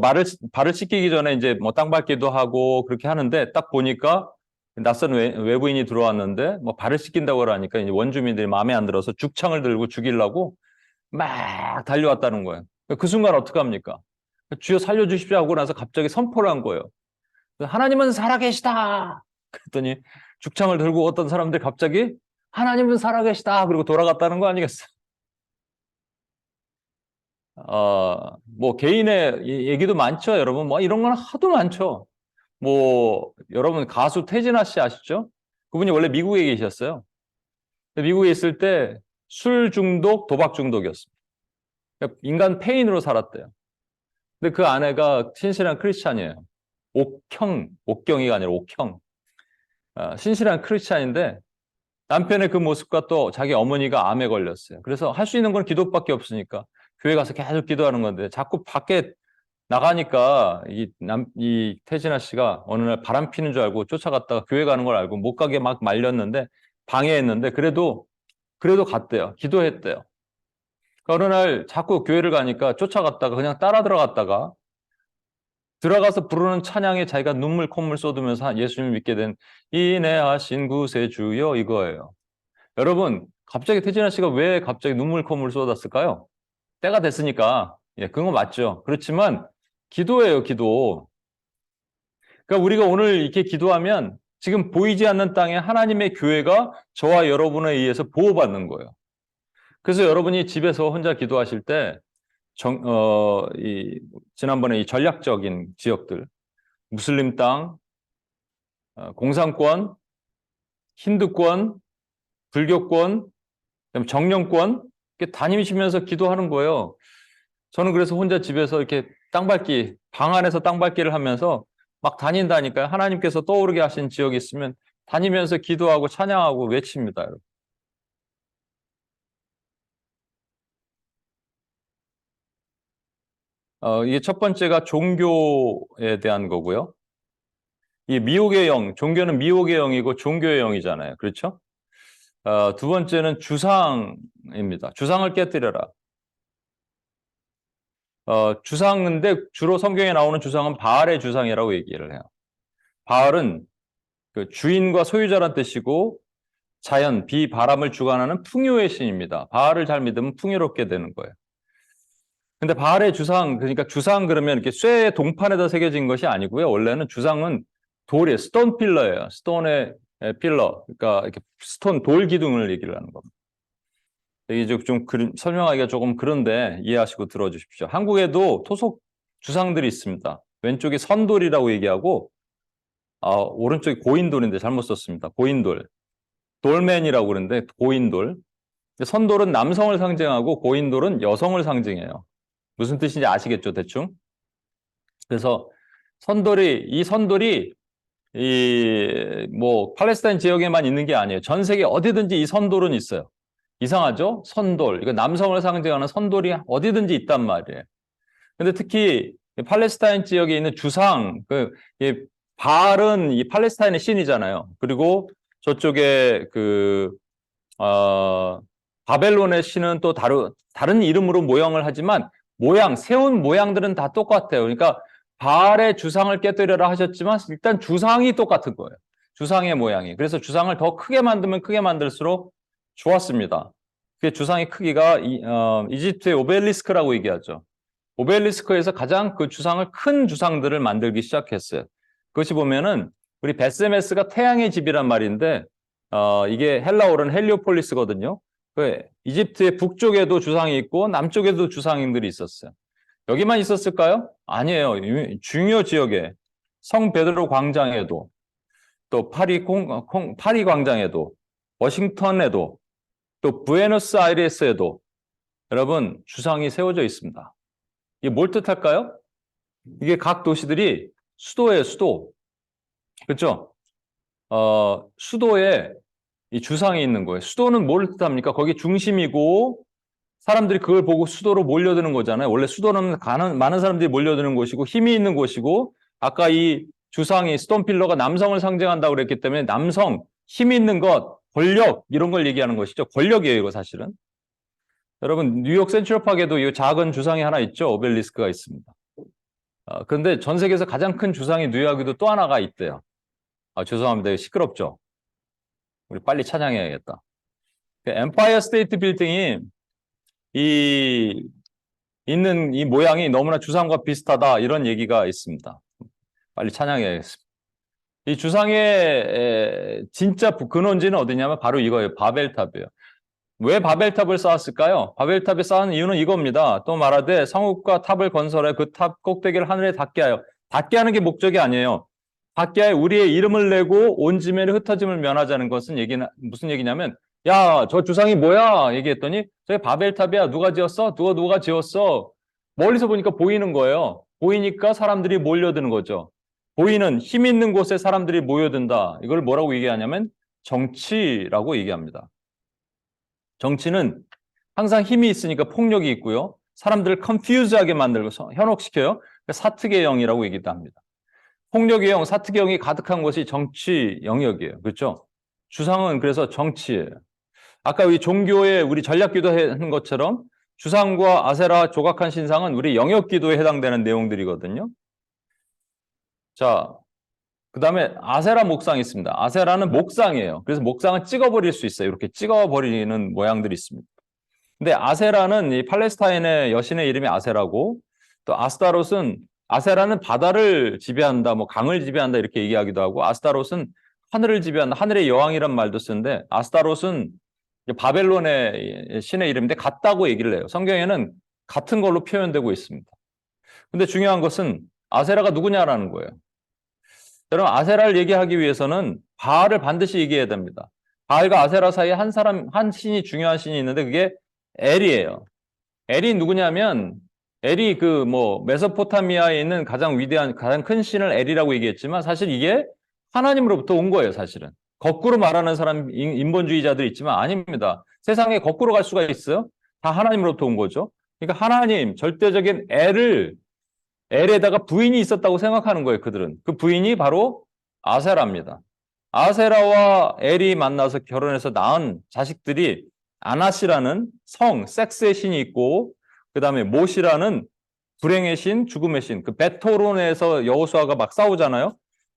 발을 씻기기 전에 이제 뭐 땅 밟기도 하고 그렇게 하는데 딱 보니까 낯선 외부인이 들어왔는데 뭐 발을 씻긴다고 그러니까 이제 원주민들이 마음에 안 들어서 죽창을 들고 죽이려고 막 달려왔다는 거예요. 그 순간 어떡합니까? 주여 살려주십시오 하고 나서 갑자기 선포를 한 거예요. 하나님은 살아계시다. 그랬더니 죽창을 들고 어떤 사람들 갑자기 하나님은 살아계시다. 그리고 돌아갔다는 거 아니겠어요? 뭐 개인의 얘기도 많죠, 여러분. 뭐 이런 건 하도 많죠. 뭐 여러분 가수 태진아 씨 아시죠? 그분이 원래 미국에 계셨어요. 미국에 있을 때 술 중독, 도박 중독이었습니다. 그러니까 인간 폐인으로 살았대요. 근데 그 아내가 신실한 크리스찬이에요. 옥경이가 아니라 옥형. 신실한 크리스찬인데 남편의 그 모습과 또 자기 어머니가 암에 걸렸어요. 그래서 할 수 있는 건 기도밖에 없으니까 교회 가서 계속 기도하는 건데 자꾸 밖에 나가니까 이 태진아 씨가 어느 날 바람 피는 줄 알고 쫓아갔다가 교회 가는 걸 알고 못 가게 막 말렸는데 방해했는데 그래도 갔대요. 기도했대요. 어느 날 자꾸 교회를 가니까 쫓아갔다가 그냥 따라 들어갔다가 들어가서 부르는 찬양에 자기가 눈물 콧물 쏟으면서 예수님을 믿게 된 인내하신 구세주여 이거예요. 여러분 갑자기 태진아 씨가 왜 갑자기 눈물 콧물 쏟았을까요? 때가 됐으니까. 예, 그건 맞죠. 그렇지만 기도예요, 기도. 그러니까 우리가 오늘 이렇게 기도하면 지금 보이지 않는 땅에 하나님의 교회가 저와 여러분에 의해서 보호받는 거예요. 그래서 여러분이 집에서 혼자 기도하실 때 지난번에 이 전략적인 지역들, 무슬림 땅, 공산권, 힌두권, 불교권, 정령권 이렇게 다니시면서 기도하는 거예요. 저는 그래서 혼자 집에서 이렇게 방 안에서 땅밟기를 하면서 막 다닌다니까요. 하나님께서 떠오르게 하신 지역이 있으면 다니면서 기도하고 찬양하고 외칩니다. 여러분. 이게 첫 번째가 종교에 대한 거고요. 이 미혹의 영, 종교는 미혹의 영이고 종교의 영이잖아요. 그렇죠? 두 번째는 주상입니다. 주상을 깨뜨려라. 주상인데 주로 성경에 나오는 주상은 바알의 주상이라고 얘기를 해요. 바알은 그 주인과 소유자란 뜻이고 자연, 비, 바람을 주관하는 풍요의 신입니다. 바알을 잘 믿으면 풍요롭게 되는 거예요. 근데 바알의 주상, 그러니까 주상 그러면 이렇게 쇠 동판에다 새겨진 것이 아니고요. 원래는 주상은 돌이에요. 스톤 필러예요. 스톤의 필러. 그러니까 이렇게 스톤 돌 기둥을 얘기를 하는 겁니다. 이게 설명하기가 조금 그런데 이해하시고 들어주십시오. 한국에도 토속 주상들이 있습니다. 왼쪽이 선돌이라고 얘기하고 오른쪽이 고인돌인데 잘못 썼습니다. 고인돌. 돌맨이라고 그러는데 고인돌. 선돌은 남성을 상징하고 고인돌은 여성을 상징해요. 무슨 뜻인지 아시겠죠, 대충? 그래서 이 선돌이 팔레스타인 지역에만 있는 게 아니에요. 전 세계 어디든지 이 선돌은 있어요. 이상하죠? 선돌. 이거 남성을 상징하는 선돌이 어디든지 있단 말이에요. 근데 특히 팔레스타인 지역에 있는 주상, 바알은 이 팔레스타인의 신이잖아요. 그리고 저쪽에 바벨론의 신은 또 다른 이름으로 모형을 하지만 세운 모양들은 다 똑같아요. 그러니까 바알의 주상을 깨뜨려라 하셨지만 일단 주상이 똑같은 거예요. 주상의 모양이. 그래서 주상을 더 크게 만들면 크게 만들수록 좋았습니다. 그 주상의 크기가 이집트의 오벨리스크라고 얘기하죠. 오벨리스크에서 가장 그 주상을 큰 주상들을 만들기 시작했어요. 그것이 보면은 우리 베세메스가 태양의 집이란 말인데 이게 헬라어로는 헬리오폴리스거든요. 이집트의 북쪽에도 주상이 있고 남쪽에도 주상들이 있었어요. 여기만 있었을까요? 아니에요. 중요 지역에 성 베드로 광장에도 또 파리 광장에도 워싱턴에도 또 부에노스아이레스에도 여러분 주상이 세워져 있습니다. 이게 뭘 뜻할까요? 이게 각 도시들이 수도예요, 수도. 그렇죠? 수도에 이 주상이 있는 거예요. 수도는 뭘 뜻합니까? 거기 중심이고 사람들이 그걸 보고 수도로 몰려드는 거잖아요. 원래 수도는 많은 사람들이 몰려드는 곳이고 힘이 있는 곳이고 아까 이 주상이 스톤필러가 남성을 상징한다고 그랬기 때문에 남성, 힘이 있는 것, 권력 이런 걸 얘기하는 것이죠. 권력이에요, 이거 사실은. 여러분 뉴욕 센트럴파크에도 이 작은 주상이 하나 있죠. 오벨리스크가 있습니다. 그런데 전 세계에서 가장 큰 주상이 뉴욕에도 또 하나가 있대요. 죄송합니다. 시끄럽죠? 우리 빨리 찬양해야겠다. 엠파이어 스테이트 빌딩이 있는 이 모양이 너무나 주상과 비슷하다 이런 얘기가 있습니다. 빨리 찬양해야겠습니다. 이 주상의 진짜 근원지는 어디냐면 바로 이거예요. 바벨탑이에요. 왜 바벨탑을 쌓았을까요? 바벨탑을 쌓은 이유는 이겁니다. 또 말하되 성읍과 탑을 건설해 그 탑 꼭대기를 하늘에 닿게 하여. 닿게 하는 게 목적이 아니에요. 닿게 하여 우리의 이름을 내고 온 지면의 흩어짐을 면하자는 것은 무슨 얘기냐면 야, 저 주상이 뭐야? 얘기했더니 저게 바벨탑이야. 누가 지었어? 누가 지었어? 멀리서 보니까 보이는 거예요. 보이니까 사람들이 몰려드는 거죠. 보이는 힘 있는 곳에 사람들이 모여든다. 이걸 뭐라고 얘기하냐면 정치라고 얘기합니다. 정치는 항상 힘이 있으니까 폭력이 있고요. 사람들을 컨퓨즈하게 만들고 현혹시켜요. 사특의 영이라고 얘기도 합니다. 폭력의 영, 사특의 영이 가득한 것이 정치 영역이에요. 그렇죠? 주상은 그래서 정치예요. 아까 우리 종교에 우리 전략기도 하는 것처럼 주상과 아세라 조각한 신상은 우리 영역기도에 해당되는 내용들이거든요. 자, 그 다음에 아세라 목상이 있습니다. 아세라는 목상이에요. 그래서 목상은 찍어버릴 수 있어요. 이렇게 찍어버리는 모양들이 있습니다. 근데 아세라는 이 팔레스타인의 여신의 이름이 아세라고 또 아세라는 바다를 지배한다, 강을 지배한다 이렇게 얘기하기도 하고 아스타롯은 하늘을 지배한다, 하늘의 여왕이란 말도 쓰는데 아스타롯은 바벨론의 신의 이름인데 같다고 얘기를 해요. 성경에는 같은 걸로 표현되고 있습니다. 근데 중요한 것은 아세라가 누구냐라는 거예요. 여러분 아세라를 얘기하기 위해서는 바알을 반드시 얘기해야 됩니다. 바알과 아세라 사이에 한 신이 중요한 신이 있는데 그게 엘이에요. 엘이 누구냐면 엘이 메소포타미아에 있는 가장 큰 신을 엘이라고 얘기했지만 사실 이게 하나님으로부터 온 거예요, 사실은. 거꾸로 말하는 사람, 인본주의자들이 있지만 아닙니다. 세상에 거꾸로 갈 수가 있어요? 다 하나님으로부터 온 거죠. 그러니까 하나님, 절대적인 엘에다가 부인이 있었다고 생각하는 거예요, 그들은. 그 부인이 바로 아세라입니다. 아세라와 엘이 만나서 결혼해서 낳은 자식들이 아낫이라는 섹스의 신이 있고 그 다음에 못이라는 불행의 신, 죽음의 신, 그 베토론에서 여호수아가 막 싸우잖아요.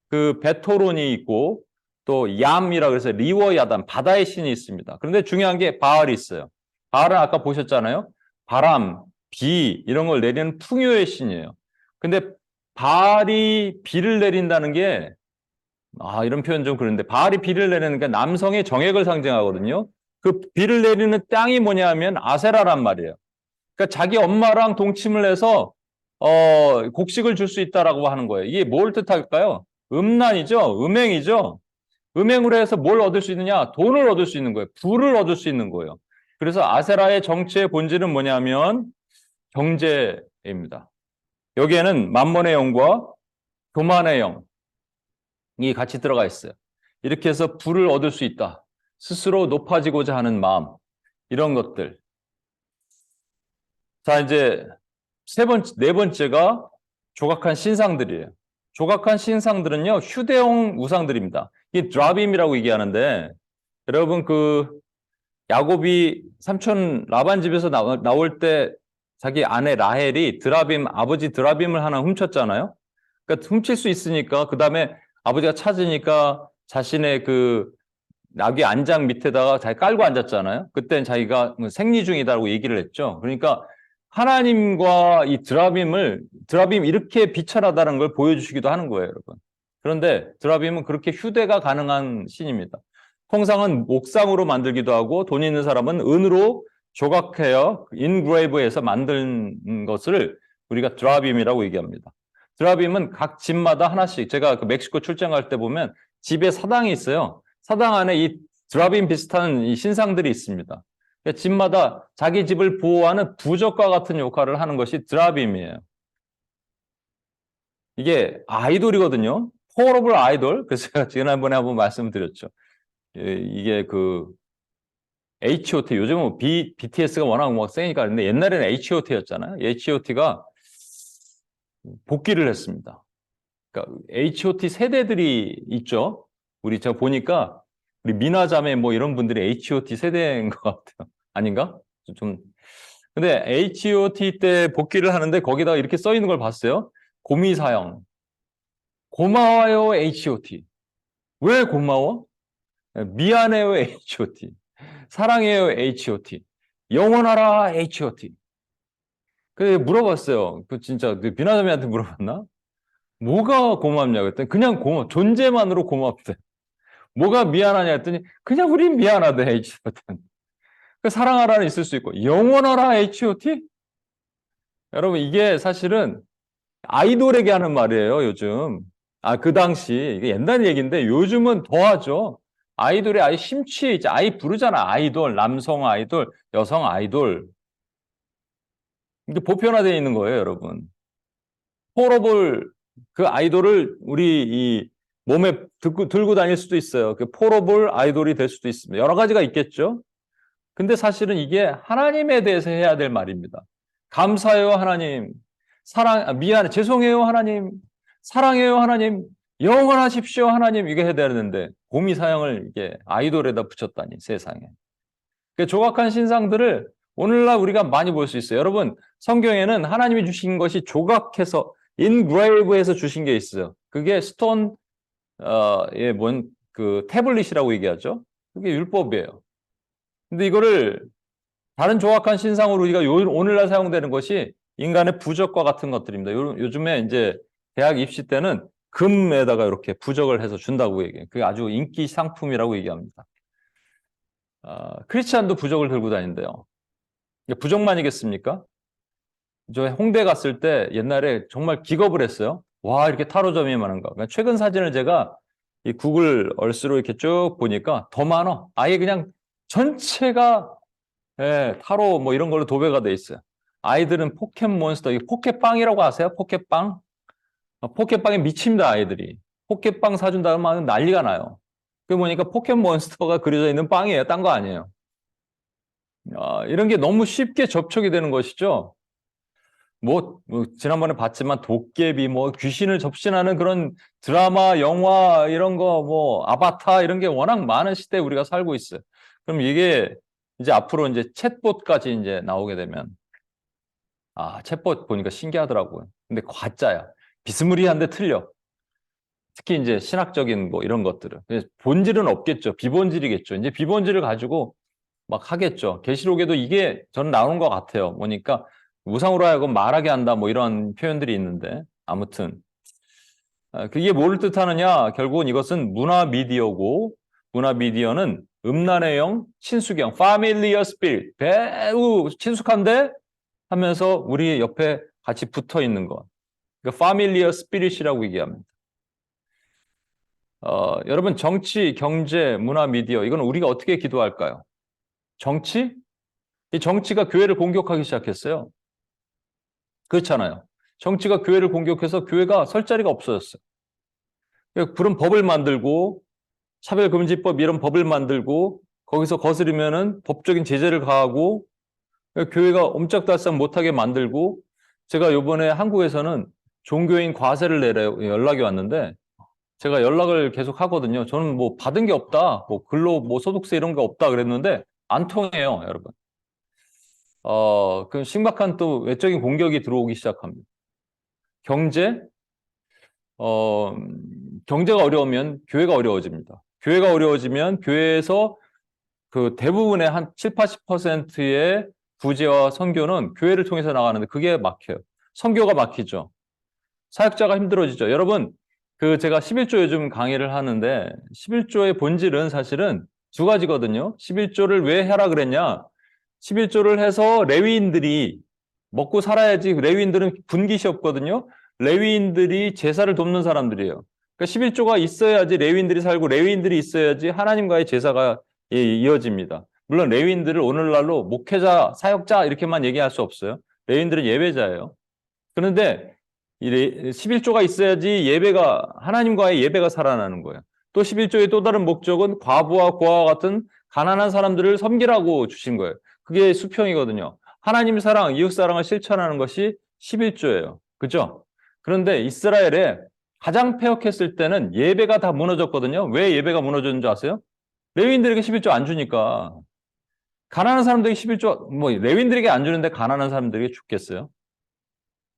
그 베토론이 있고 또 얌이라 그래서 리워 야단, 바다의 신이 있습니다. 그런데 중요한 게 바알이 있어요. 바알은 아까 보셨잖아요. 바람, 비 이런 걸 내리는 풍요의 신이에요. 근데 바알이 비를 내린다는 게 이런 표현 좀 그런데 바알이 비를 내리는 게 남성의 정액을 상징하거든요. 그 비를 내리는 땅이 뭐냐 하면 아세라란 말이에요. 그러니까 자기 엄마랑 동침을 해서 곡식을 줄 수 있다라고 하는 거예요. 이게 뭘 뜻할까요? 음란이죠. 음행이죠. 음행으로 해서 뭘 얻을 수 있느냐? 돈을 얻을 수 있는 거예요. 부를 얻을 수 있는 거예요. 그래서 아세라의 정치의 본질은 뭐냐면 경제입니다. 여기에는 만몬의 영과 교만의 영이 같이 들어가 있어요. 이렇게 해서 부를 얻을 수 있다. 스스로 높아지고자 하는 마음. 이런 것들. 자, 이제 네 번째가 조각한 신상들이에요. 조각한 신상들은요, 휴대용 우상들입니다. 이 드라빔이라고 얘기하는데, 여러분 야곱이 삼촌 라반 집에서 나올 때 자기 아내 라헬이 아버지 드라빔을 하나 훔쳤잖아요. 그러니까 훔칠 수 있으니까 그 다음에 아버지가 찾으니까 자신의 나귀 안장 밑에다가 자기 깔고 앉았잖아요. 그때는 자기가 생리 중이다라고 얘기를 했죠. 그러니까 하나님과 이 드라빔 이렇게 비천하다는 걸 보여주시기도 하는 거예요, 여러분. 그런데 드라빔은 그렇게 휴대가 가능한 신입니다. 통상은 목상으로 만들기도 하고 돈 있는 사람은 은으로 조각해요. 인그레이브해서 만든 것을 우리가 드라빔이라고 얘기합니다. 드라빔은 각 집마다 하나씩, 제가 멕시코 출장 갈 때 보면 집에 사당이 있어요. 사당 안에 이 드라빔 비슷한 이 신상들이 있습니다. 집마다 자기 집을 보호하는 부적과 같은 역할을 하는 것이 드라빔이에요. 이게 아이돌이거든요. 포러블 아이돌. 그래서 제가 지난번에 한번 말씀드렸죠. 이게 H.O.T. 요즘은 BTS가 워낙 뭐 세니까 근데 옛날에는 H.O.T.였잖아요. H.O.T.가 복귀를 했습니다. 그러니까 H.O.T. 세대들이 있죠. 제가 보니까 우리 미나자매 뭐 이런 분들이 H.O.T. 세대인 것 같아요. 아닌가? 근데 H.O.T. 때 복귀를 하는데 거기다가 이렇게 써 있는 걸 봤어요. 고미사형. 고마워요, H.O.T. 왜 고마워? 미안해요, H.O.T. 사랑해요, H.O.T. 영원하라, H.O.T. 그래 물어봤어요. 진짜 비나자매한테 물어봤나? 뭐가 고맙냐 그랬더니 그냥 존재만으로 고맙대. 뭐가 미안하냐 했더니 그냥 우린 미안하대, H.O.T. 사랑하라는 있을 수 있고 영원하라, H.O.T. 여러분 이게 사실은 아이돌에게 하는 말이에요, 요즘. 그 당시 이게 옛날 얘기인데 요즘은 더하죠. 아이돌에 아예 심취해 있지. 아이 부르잖아. 아이돌, 남성 아이돌, 여성 아이돌. 이게 보편화되어 있는 거예요, 여러분. 폴업을 아이돌을 우리 이 몸에 들고 다닐 수도 있어요. 폴업을 아이돌이 될 수도 있습니다. 여러 가지가 있겠죠. 근데 사실은 이게 하나님에 대해서 해야 될 말입니다. 감사해요, 하나님. 미안해, 죄송해요, 하나님. 사랑해요, 하나님. 영원하십시오, 하나님. 이게 해야 되는데 고미사형을 이게 아이돌에다 붙였다니, 세상에. 조각한 신상들을 오늘날 우리가 많이 볼 수 있어요. 여러분, 성경에는 하나님이 주신 것이 조각해서 인그레이브해서 주신 게 있어요. 그게 스톤 태블릿이라고 얘기하죠. 그게 율법이에요. 근데 이거를 다른 조각한 신상으로 우리가 오늘날 사용되는 것이 인간의 부적과 같은 것들입니다. 요즘에 이제 대학 입시 때는 금에다가 이렇게 부적을 해서 준다고 얘기해요. 그게 아주 인기 상품이라고 얘기합니다. 크리스찬도 부적을 들고 다닌대요. 이게 부적만이겠습니까? 저 홍대 갔을 때 옛날에 정말 기겁을 했어요. 와, 이렇게 타로점이 많은가. 그러니까 최근 사진을 제가 이 구글 얼스로 이렇게 쭉 보니까 더 많아. 아예 그냥 전체가 타로 뭐 이런 걸로 도배가 돼 있어요. 아이들은 포켓몬스터, 이 포켓빵이라고 아세요? 포켓빵? 포켓빵에 미칩니다, 아이들이. 포켓빵 사준다면 하면 난리가 나요. 그게 뭐니까 포켓몬스터가 그려져 있는 빵이에요. 딴 거 아니에요. 이런 게 너무 쉽게 접촉이 되는 것이죠. 지난번에 봤지만 도깨비, 귀신을 접신하는 그런 드라마, 영화, 이런 거, 아바타, 이런 게 워낙 많은 시대에 우리가 살고 있어요. 그럼 이게 이제 앞으로 이제 챗봇까지 이제 나오게 되면, 챗봇 보니까 신기하더라고요. 근데 가짜야. 비스무리한데 틀려. 특히 이제 신학적인 이런 것들은. 본질은 없겠죠. 비본질이겠죠. 이제 비본질을 가지고 막 하겠죠. 계시록에도 이게 저는 나오는 것 같아요. 보니까 우상으로 하여금 말하게 한다 이런 표현들이 있는데 아무튼 그게 뭘 뜻하느냐? 결국은 이것은 문화 미디어고 문화 미디어는 음란의 영, 친숙의 영, familiar spirit 매우 친숙한데 하면서 우리 옆에 같이 붙어 있는 것. 그러니까 파밀리어 스피릿이라고 얘기합니다. 여러분 정치, 경제, 문화, 미디어 이건 우리가 어떻게 기도할까요? 정치? 이 정치가 교회를 공격하기 시작했어요. 그렇잖아요. 정치가 교회를 공격해서 교회가 설 자리가 없어졌어요. 그런 법을 만들고 차별금지법 이런 법을 만들고 거기서 거스르면은 법적인 제재를 가하고 교회가 옴짝달싹 못하게 만들고 제가 이번에 한국에서는 종교인 과세를 내려 연락이 왔는데 제가 연락을 계속 하거든요. 저는 뭐 받은 게 없다, 뭐 근로 뭐 소득세 이런 게 없다 그랬는데 안 통해요, 여러분. 그 심각한 또 외적인 공격이 들어오기 시작합니다. 경제, 경제가 어려우면 교회가 어려워집니다. 교회가 어려워지면 교회에서 그 대부분의 한 7, 80%의 부재와 선교는 교회를 통해서 나가는데 그게 막혀요. 선교가 막히죠. 사역자가 힘들어지죠. 여러분, 그 제가 11조 요즘 강의를 하는데 11조의 본질은 사실은 두 가지거든요. 11조를 왜 하라 그랬냐? 11조를 해서 레위인들이 먹고 살아야지. 레위인들은 분깃이 없거든요. 레위인들이 제사를 돕는 사람들이에요. 그러니까 11조가 있어야지 레위인들이 살고 레위인들이 있어야지 하나님과의 제사가 이어집니다. 물론 레위인들을 오늘날로 목회자, 사역자 이렇게만 얘기할 수 없어요. 레위인들은 예배자예요. 그런데 11조가 있어야지 예배가 하나님과의 예배가 살아나는 거예요. 또 11조의 또 다른 목적은 과부와 고아와 같은 가난한 사람들을 섬기라고 주신 거예요. 그게 수평이거든요. 하나님 사랑, 이웃 사랑을 실천하는 것이 11조예요. 그죠? 그런데 이스라엘에 가장 패역했을 때는 예배가 다 무너졌거든요. 왜 예배가 무너졌는지 아세요? 레위인들에게 11조 안 주니까. 가난한 사람들에게 11조, 뭐 레위인들에게 안 주는데 가난한 사람들에게 죽겠어요?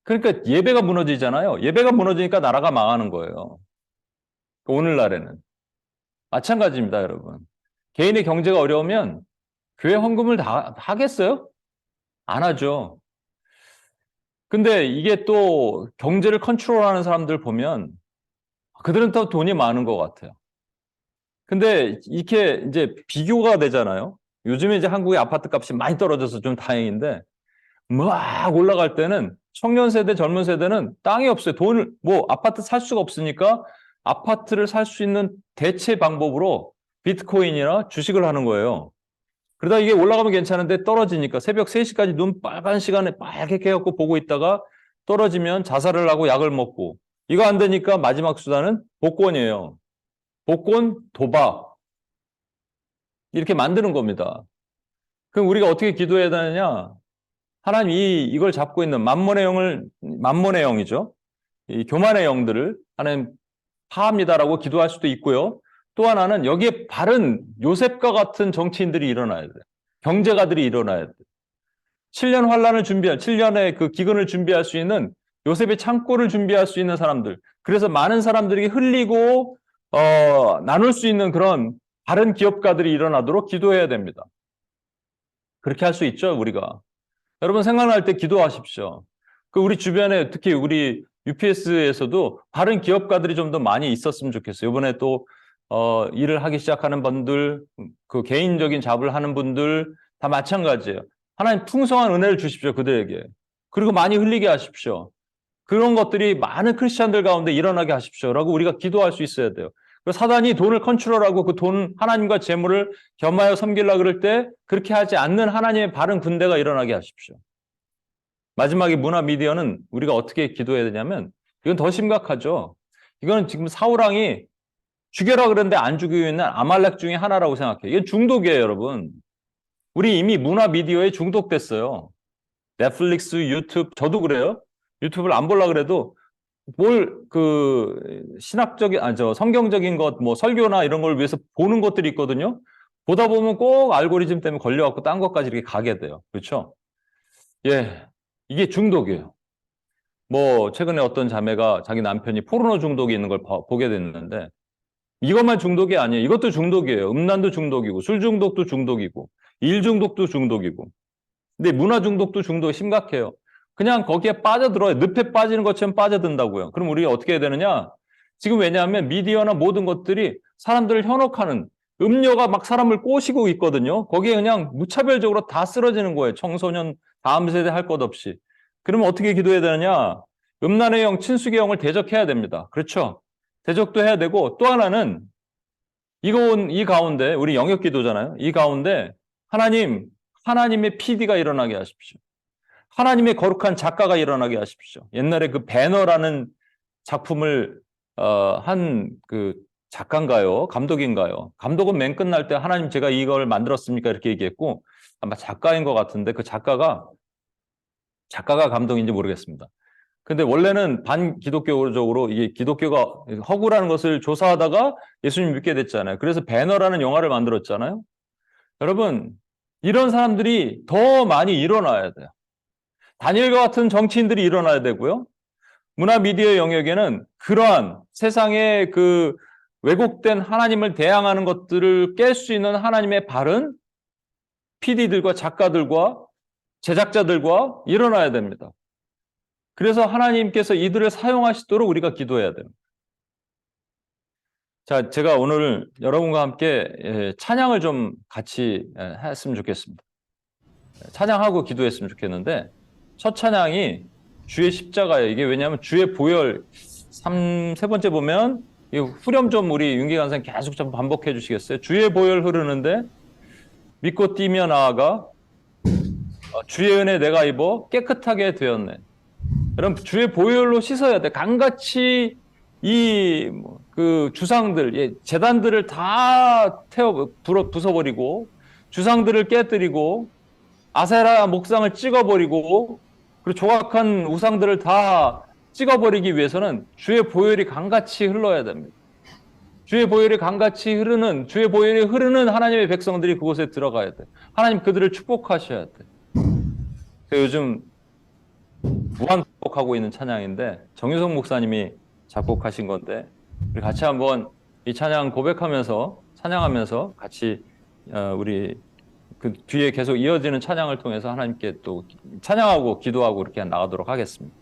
그러니까 예배가 무너지잖아요. 예배가 무너지니까 나라가 망하는 거예요. 오늘날에는. 마찬가지입니다, 여러분. 개인의 경제가 어려우면 교회 헌금을 다 하겠어요? 안 하죠. 근데 이게 또 경제를 컨트롤하는 사람들 보면 그들은 더 돈이 많은 것 같아요. 근데 이렇게 이제 비교가 되잖아요. 요즘에 이제 한국의 아파트 값이 많이 떨어져서 좀 다행인데 막 올라갈 때는 청년 세대, 젊은 세대는 땅이 없어요. 돈을, 뭐 아파트 살 수가 없으니까 아파트를 살 수 있는 대체 방법으로 비트코인이나 주식을 하는 거예요. 그러다 이게 올라가면 괜찮은데 떨어지니까 새벽 3시까지 눈 빨간 시간에 빨갛게 해갖고 보고 있다가 떨어지면 자살을 하고 약을 먹고 이거 안 되니까 마지막 수단은 복권이에요. 복권, 도박 이렇게 만드는 겁니다. 그럼 우리가 어떻게 기도해야 되느냐? 하나님 이걸 잡고 있는 만몬의 영이죠. 이 교만의 영들을 하나님 파합니다라고 기도할 수도 있고요. 또 하나는 여기에 바른 요셉과 같은 정치인들이 일어나야 돼요. 경제가들이 일어나야 돼요. 7년 환란을 준비할, 7년의 그 기근을 준비할 수 있는 요셉의 창고를 준비할 수 있는 사람들. 그래서 많은 사람들에게 흘리고 나눌 수 있는 그런 바른 기업가들이 일어나도록 기도해야 됩니다. 그렇게 할 수 있죠, 우리가. 여러분 생각날 때 기도하십시오. 그 우리 주변에 특히 우리 UPS에서도 바른 기업가들이 좀 더 많이 있었으면 좋겠어요. 이번에 또 일을 하기 시작하는 분들, 그 개인적인 잡을 하는 분들 다 마찬가지예요. 하나님 풍성한 은혜를 주십시오, 그들에게. 그리고 많이 흘리게 하십시오. 그런 것들이 많은 크리스찬들 가운데 일어나게 하십시오라고 우리가 기도할 수 있어야 돼요. 사단이 돈을 컨트롤하고 그 돈 하나님과 재물을 겸하여 섬기려고 그럴 때 그렇게 하지 않는 하나님의 바른 군대가 일어나게 하십시오. 마지막에 문화 미디어는 우리가 어떻게 기도해야 되냐면 이건 더 심각하죠. 이건 지금 사울왕이 죽여라 그랬는데 안 죽이고 있는 아말렉 중에 하나라고 생각해요. 이건 중독이에요, 여러분. 우리 이미 문화 미디어에 중독됐어요. 넷플릭스, 유튜브, 저도 그래요. 유튜브를 안 보려고 그래도 신학적인, 성경적인 것, 뭐 설교나 이런 걸 위해서 보는 것들이 있거든요. 보다 보면 꼭 알고리즘 때문에 걸려갖고 딴 것까지 이렇게 가게 돼요. 그렇죠? 예. 이게 중독이에요. 뭐, 최근에 어떤 자매가 자기 남편이 포르노 중독이 있는 걸 보게 됐는데, 이것만 중독이 아니에요. 이것도 중독이에요. 음란도 중독이고, 술 중독도 중독이고, 일 중독도 중독이고. 근데 문화 중독도 중독이 심각해요. 그냥 거기에 빠져들어요. 늪에 빠지는 것처럼 빠져든다고요. 그럼 우리가 어떻게 해야 되느냐? 지금 왜냐하면 미디어나 모든 것들이 사람들을 현혹하는 음료가 막 사람을 꼬시고 있거든요. 거기에 그냥 무차별적으로 다 쓰러지는 거예요. 청소년, 다음 세대 할 것 없이. 그러면 어떻게 기도해야 되느냐? 음란의 영, 친수의 영을 대적해야 됩니다. 그렇죠? 대적도 해야 되고, 또 하나는 이 가운데 우리 영역 기도잖아요. 이 가운데 하나님의 PD가 일어나게 하십시오. 하나님의 거룩한 작가가 일어나게 하십시오. 옛날에 그 배너라는 작품을 한 그 작가인가요? 감독인가요? 감독은 맨 끝날 때 하나님 제가 이걸 만들었습니까? 이렇게 얘기했고 아마 작가인 것 같은데 그 작가가 감독인지 모르겠습니다. 근데 원래는 반기독교적으로 이게 기독교가 허구라는 것을 조사하다가 예수님 믿게 됐잖아요. 그래서 배너라는 영화를 만들었잖아요. 여러분, 이런 사람들이 더 많이 일어나야 돼요. 다니엘과 같은 정치인들이 일어나야 되고요. 문화 미디어 영역에는 그러한 세상의 그 왜곡된 하나님을 대항하는 것들을 깰 수 있는 하나님의 바른 PD들과 작가들과 제작자들과 일어나야 됩니다. 그래서 하나님께서 이들을 사용하시도록 우리가 기도해야 됩니다. 자, 제가 오늘 여러분과 함께 찬양을 좀 같이 했으면 좋겠습니다. 찬양하고 기도했으면 좋겠는데 첫 찬양이 주의 십자가예요. 이게 왜냐하면 주의 보혈 세 번째 보면 이 후렴 좀 우리 윤기 간사님 계속 좀 반복해 주시겠어요? 주의 보혈 흐르는데 믿고 뛰며 나아가 주의 은혜 내가 입어 깨끗하게 되었네. 여러분 주의 보혈로 씻어야 돼. 강같이 그 주상들, 제단들을 다 부숴버리고 주상들을 깨뜨리고 아세라 목상을 찍어버리고 그리고 조각한 우상들을 다 찍어버리기 위해서는 주의 보혈이 강같이 흘러야 됩니다. 주의 보혈이 강같이 주의 보혈이 흐르는 하나님의 백성들이 그곳에 들어가야 돼. 하나님 그들을 축복하셔야 돼. 요즘 무한 반복하고 있는 찬양인데 정유성 목사님이 작곡하신 건데 우리 같이 한번 이 찬양 고백하면서 찬양하면서 같이 우리 그 뒤에 계속 이어지는 찬양을 통해서 하나님께 또 찬양하고 기도하고 이렇게 나가도록 하겠습니다.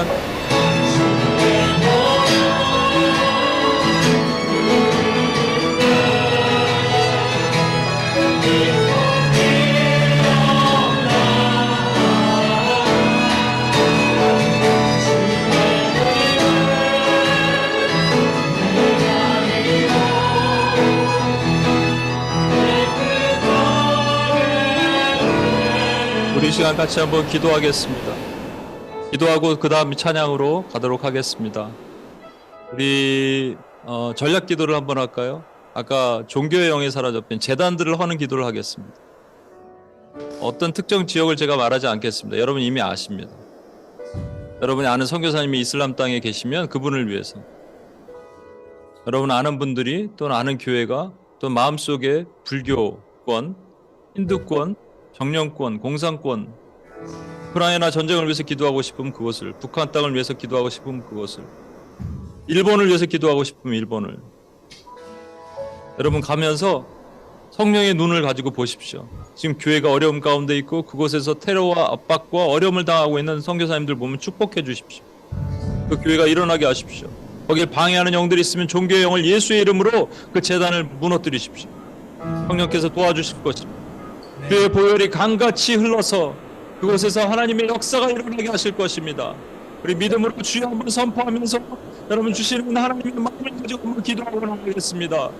시간 우리 이 시간 같이 한번 기도하겠습니다. 기도하고 그 다음 찬양으로 가도록 하겠습니다. 우리 전략 기도를 한번 할까요? 아까 종교의 영이 사라져버린 재단들을 하는 기도를 하겠습니다. 어떤 특정 지역을 제가 말하지 않겠습니다. 여러분 이미 아십니다. 여러분이 아는 선교사님이 이슬람 땅에 계시면 그분을 위해서, 여러분 아는 분들이 또는 아는 교회가 또 마음속에 불교권, 힌두권, 정령권, 공산권, 우크라이나 전쟁을 위해서 기도하고 싶으면 그것을, 북한 땅을 위해서 기도하고 싶으면 그것을, 일본을 위해서 기도하고 싶으면 일본을. 여러분 가면서 성령의 눈을 가지고 보십시오. 지금 교회가 어려움 가운데 있고 그곳에서 테러와 압박과 어려움을 당하고 있는 선교사님들 보면 축복해 주십시오. 그 교회가 일어나게 하십시오. 거기에 방해하는 영들이 있으면 종교의 영을 예수의 이름으로 그 재단을 무너뜨리십시오. 성령께서 도와주실 것입니다. 교회의 보혈이 강같이 흘러서 그곳에서 하나님의 역사가 일어나게 하실 것입니다. 우리 믿음으로 주여 한번 선포하면서 여러분 주시는 하나님의 마음을 가지고 한번 기도하고 나가겠습니다.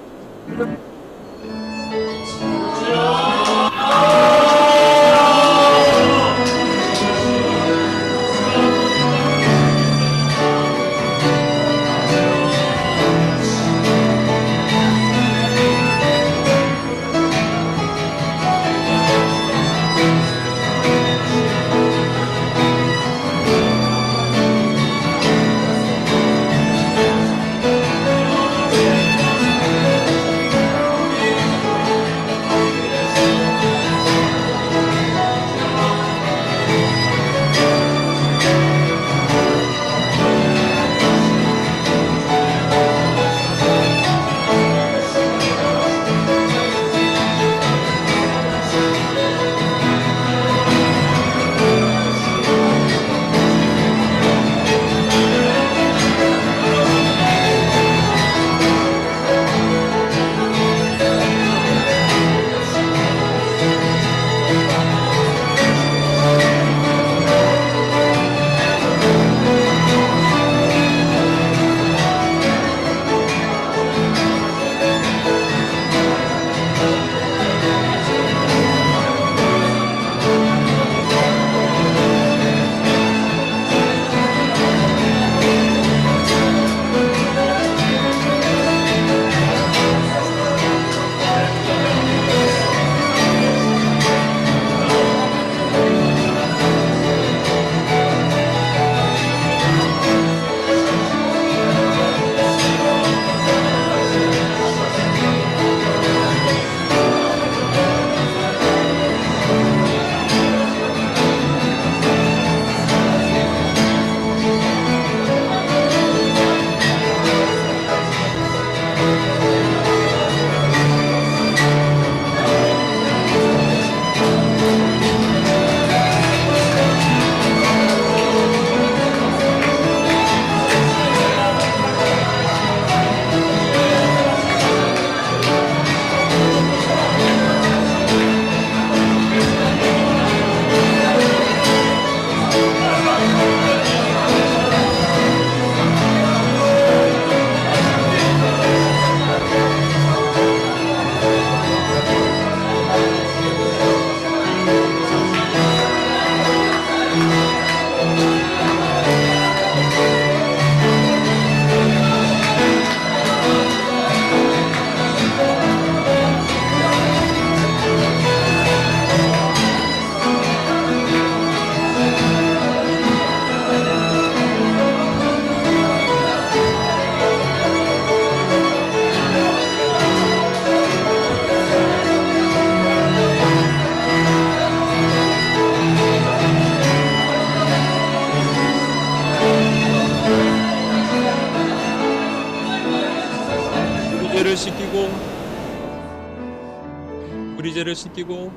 우리 죄를 씻기고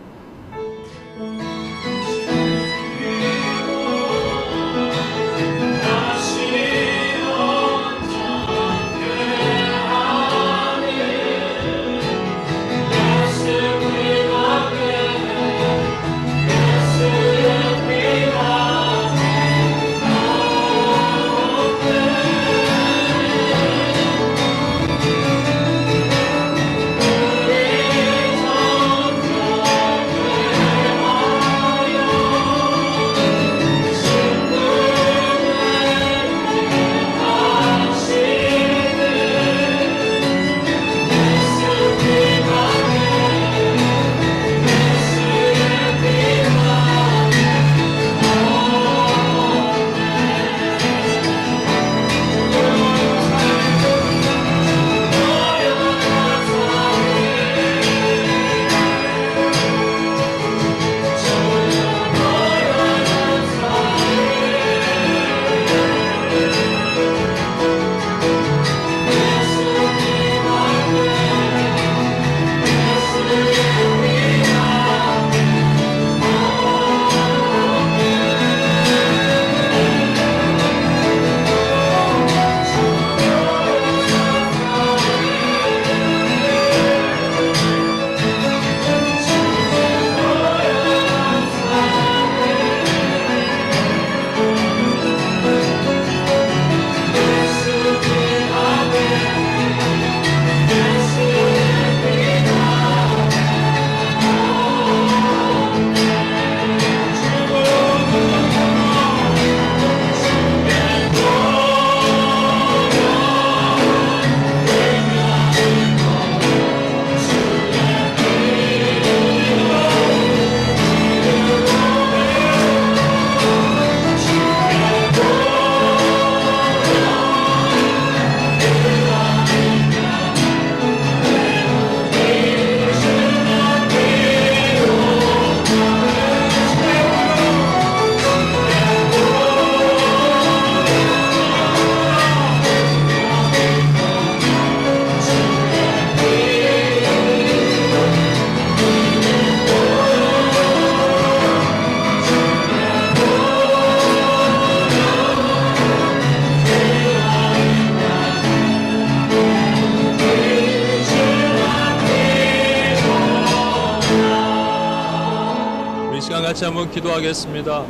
같이 한번 기도하겠습니다.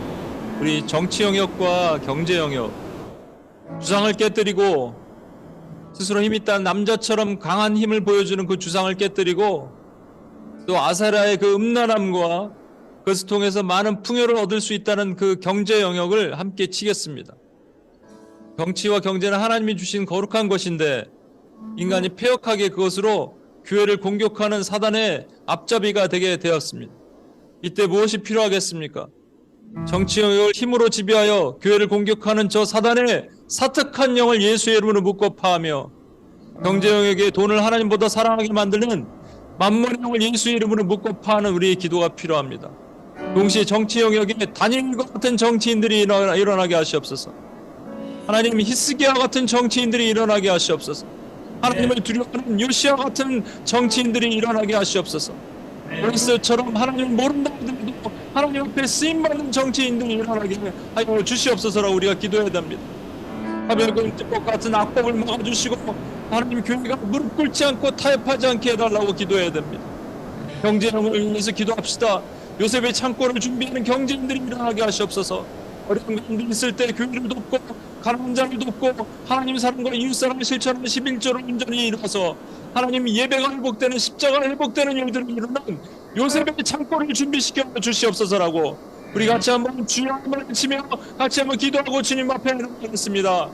우리 정치 영역과 경제 영역, 주상을 깨뜨리고 스스로 힘 있다는 남자처럼 강한 힘을 보여주는 그 주상을 깨뜨리고 또 아세라의 그 음란함과 그것을 통해서 많은 풍요를 얻을 수 있다는 그 경제 영역을 함께 치겠습니다. 정치와 경제는 하나님이 주신 거룩한 것인데 인간이 패역하게 그것으로 교회를 공격하는 사단의 앞잡이가 되게 되었습니다. 이때 무엇이 필요하겠습니까? 정치 영역을 힘으로 지배하여 교회를 공격하는 저 사단의 사특한 영을 예수의 이름으로 묶고 파하며 경제 영역에 돈을 하나님보다 사랑하게 만드는 만몬의 영을 예수의 이름으로 묶고 파하는 우리의 기도가 필요합니다. 동시에 정치 영역에 다니엘과 같은 정치인들이 일어나게 하시옵소서. 하나님 히스기야 같은 정치인들이 일어나게 하시옵소서. 하나님을 두려워하는 요시야 같은 정치인들이 일어나게 하시옵소서. 모리스처럼 하나님을 모른다 하더라도 하나님 앞에 쓰임받는 정치인들이 일어나게 하여 주시옵소서라고 우리가 기도해야 됩니다. 하벨과 뜻과 같은 악법을 막아주시고 하나님 교회가 무릎 꿇지 않고 타협하지 않게 해달라고 기도해야 됩니다. 경제형을 위해서 기도합시다. 요셉의 창고를 준비하는 경제인들이 일어나게 하시옵소서. 어려운 가운데 있을 때 교회를 돕고 가난한 자를 돕고 하나님 사랑과 이웃사랑을 실천하는 11조를 온전히 이루어서 하나님 예배가 회복되는 십자가가 회복되는 일들을 이루는 요셉의 창고를 준비시켜 주시옵소서라고 우리 같이 한번 주여 한번 외치며 같이 한번 기도하고 주님 앞에 나가겠습니다.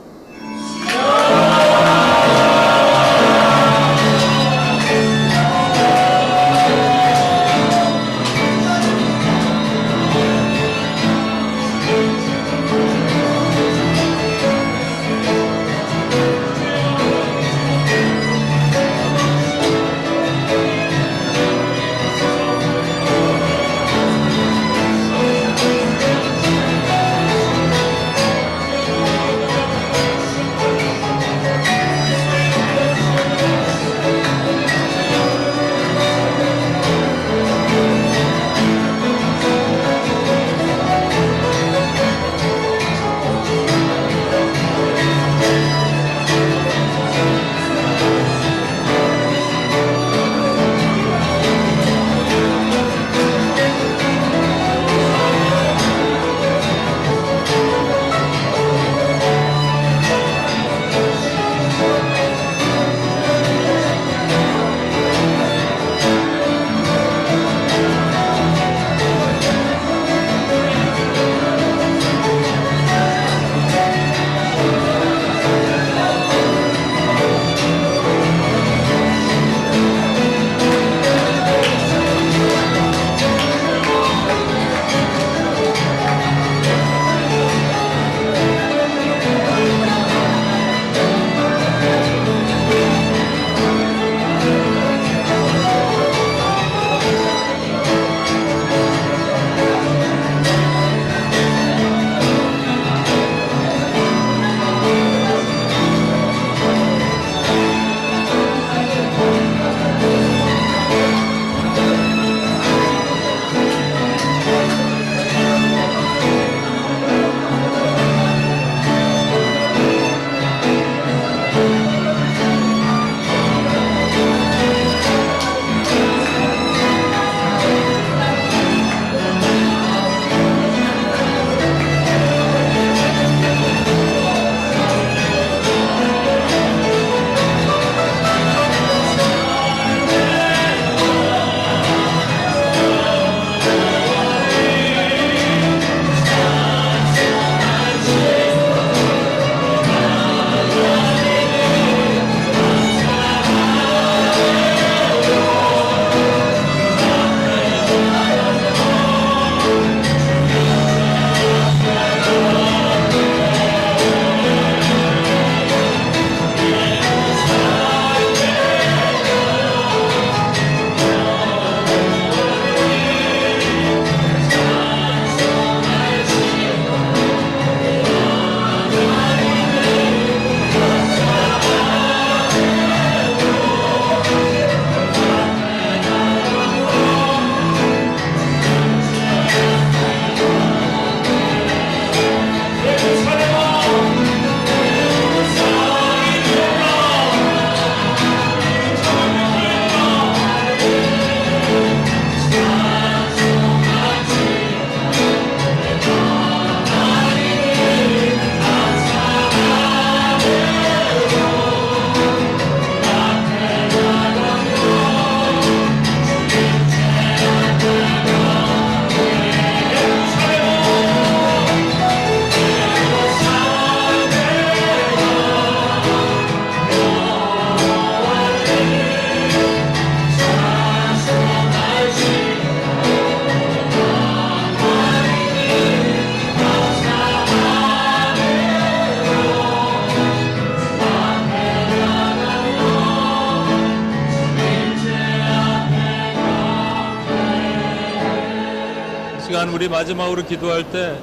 우리 마지막으로 기도할 때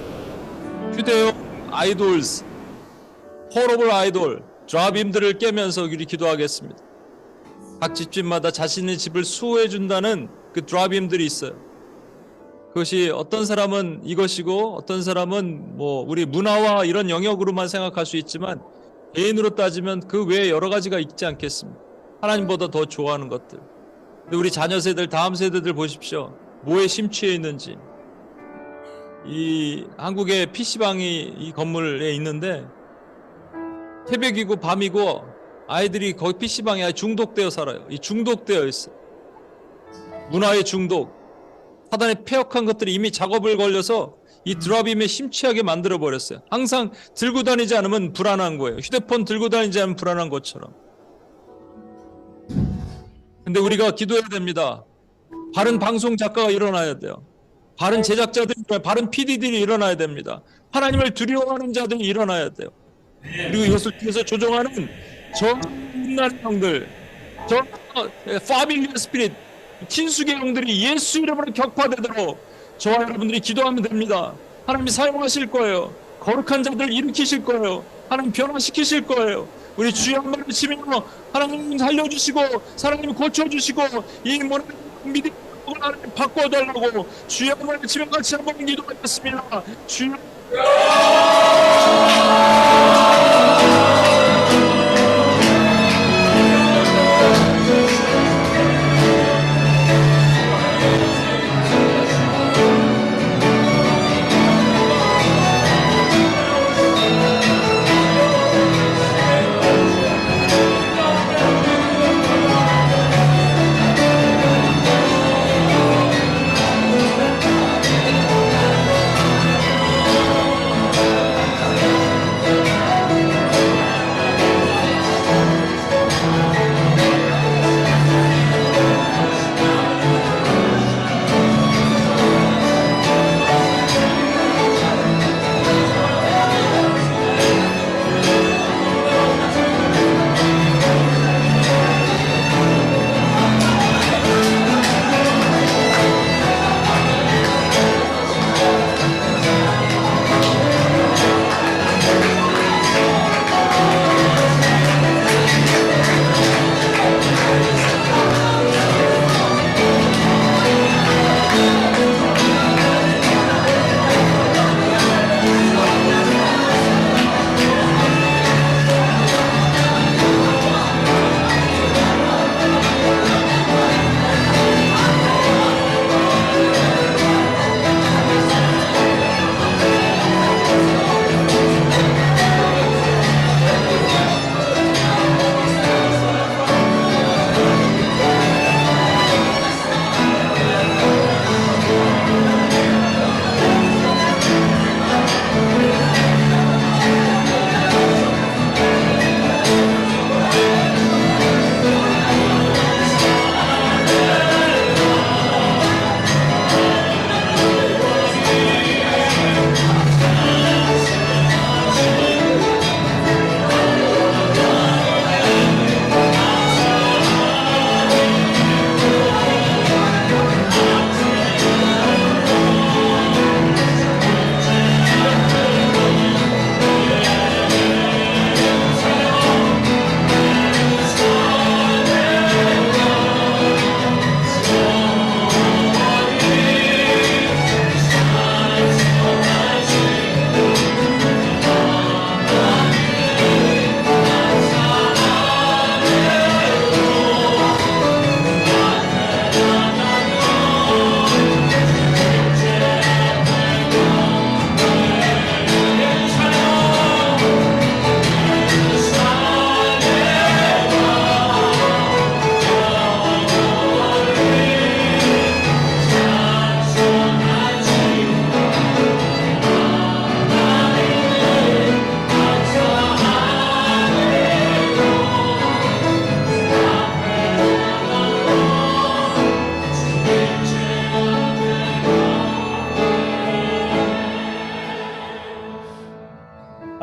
휴대용 아이돌스, 포러블 아이돌, 드랍임들을 깨면서 우리 기도하겠습니다. 각 집집마다 자신의 집을 수호해 준다는 그 드랍임들이 있어요. 그것이 어떤 사람은 이것이고 어떤 사람은 뭐 우리 문화와 이런 영역으로만 생각할 수 있지만 개인으로 따지면 그 외에 여러 가지가 있지 않겠습니까? 하나님보다 더 좋아하는 것들. 근데 우리 자녀 세대들, 다음 세대들 보십시오. 뭐에 심취해 있는지. 이 한국의 PC방이 이 건물에 있는데 새벽이고 밤이고 아이들이 거기 PC방에 중독되어 살아요. 이 중독되어 있어요. 문화의 중독. 사단의 폐역한 것들이 이미 작업을 걸려서 이 드랍임에 심취하게 만들어 버렸어요. 항상 들고 다니지 않으면 불안한 거예요. 휴대폰 들고 다니지 않으면 불안한 것처럼. 근데 우리가 기도해야 됩니다. 바른 방송 작가가 일어나야 돼요. 바른 제작자들이, 바른 PD들이 일어나야 됩니다. 하나님을 두려워하는 자들이 일어나야 돼요. 그리고 이것을 통해서 조종하는 저 옛날 형들, 저 파밀리아 스피릿, 친숙의 영들이 예수 이름으로 격파되도록 저와 여러분들이 기도하면 됩니다. 하나님이 사용하실 거예요. 거룩한 자들 일으키실 거예요. 하나님 변화시키실 거예요. 우리 주여 한 말을 치며 하나님 살려주시고 하나님 고쳐주시고 이 모든 믿음을 하나님 바꿔달라고 주여 한 말을 치며 같이 한번 기도하겠습니다. 주여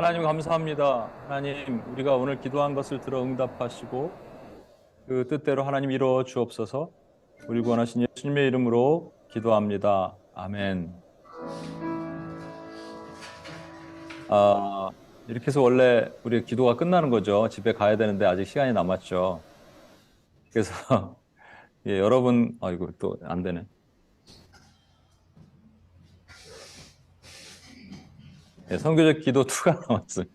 하나님 감사합니다. 하나님 우리가 오늘 기도한 것을 들어 응답하시고 그 뜻대로 하나님 이루어 주옵소서. 우리 구원하신 예수님의 이름으로 기도합니다. 아멘. 이렇게 해서 원래 우리 기도가 끝나는 거죠. 집에 가야 되는데 아직 시간이 남았죠. 그래서 예, 여러분, 이거 또 안 되네. 예, 선교적 기도 2가 남았어요.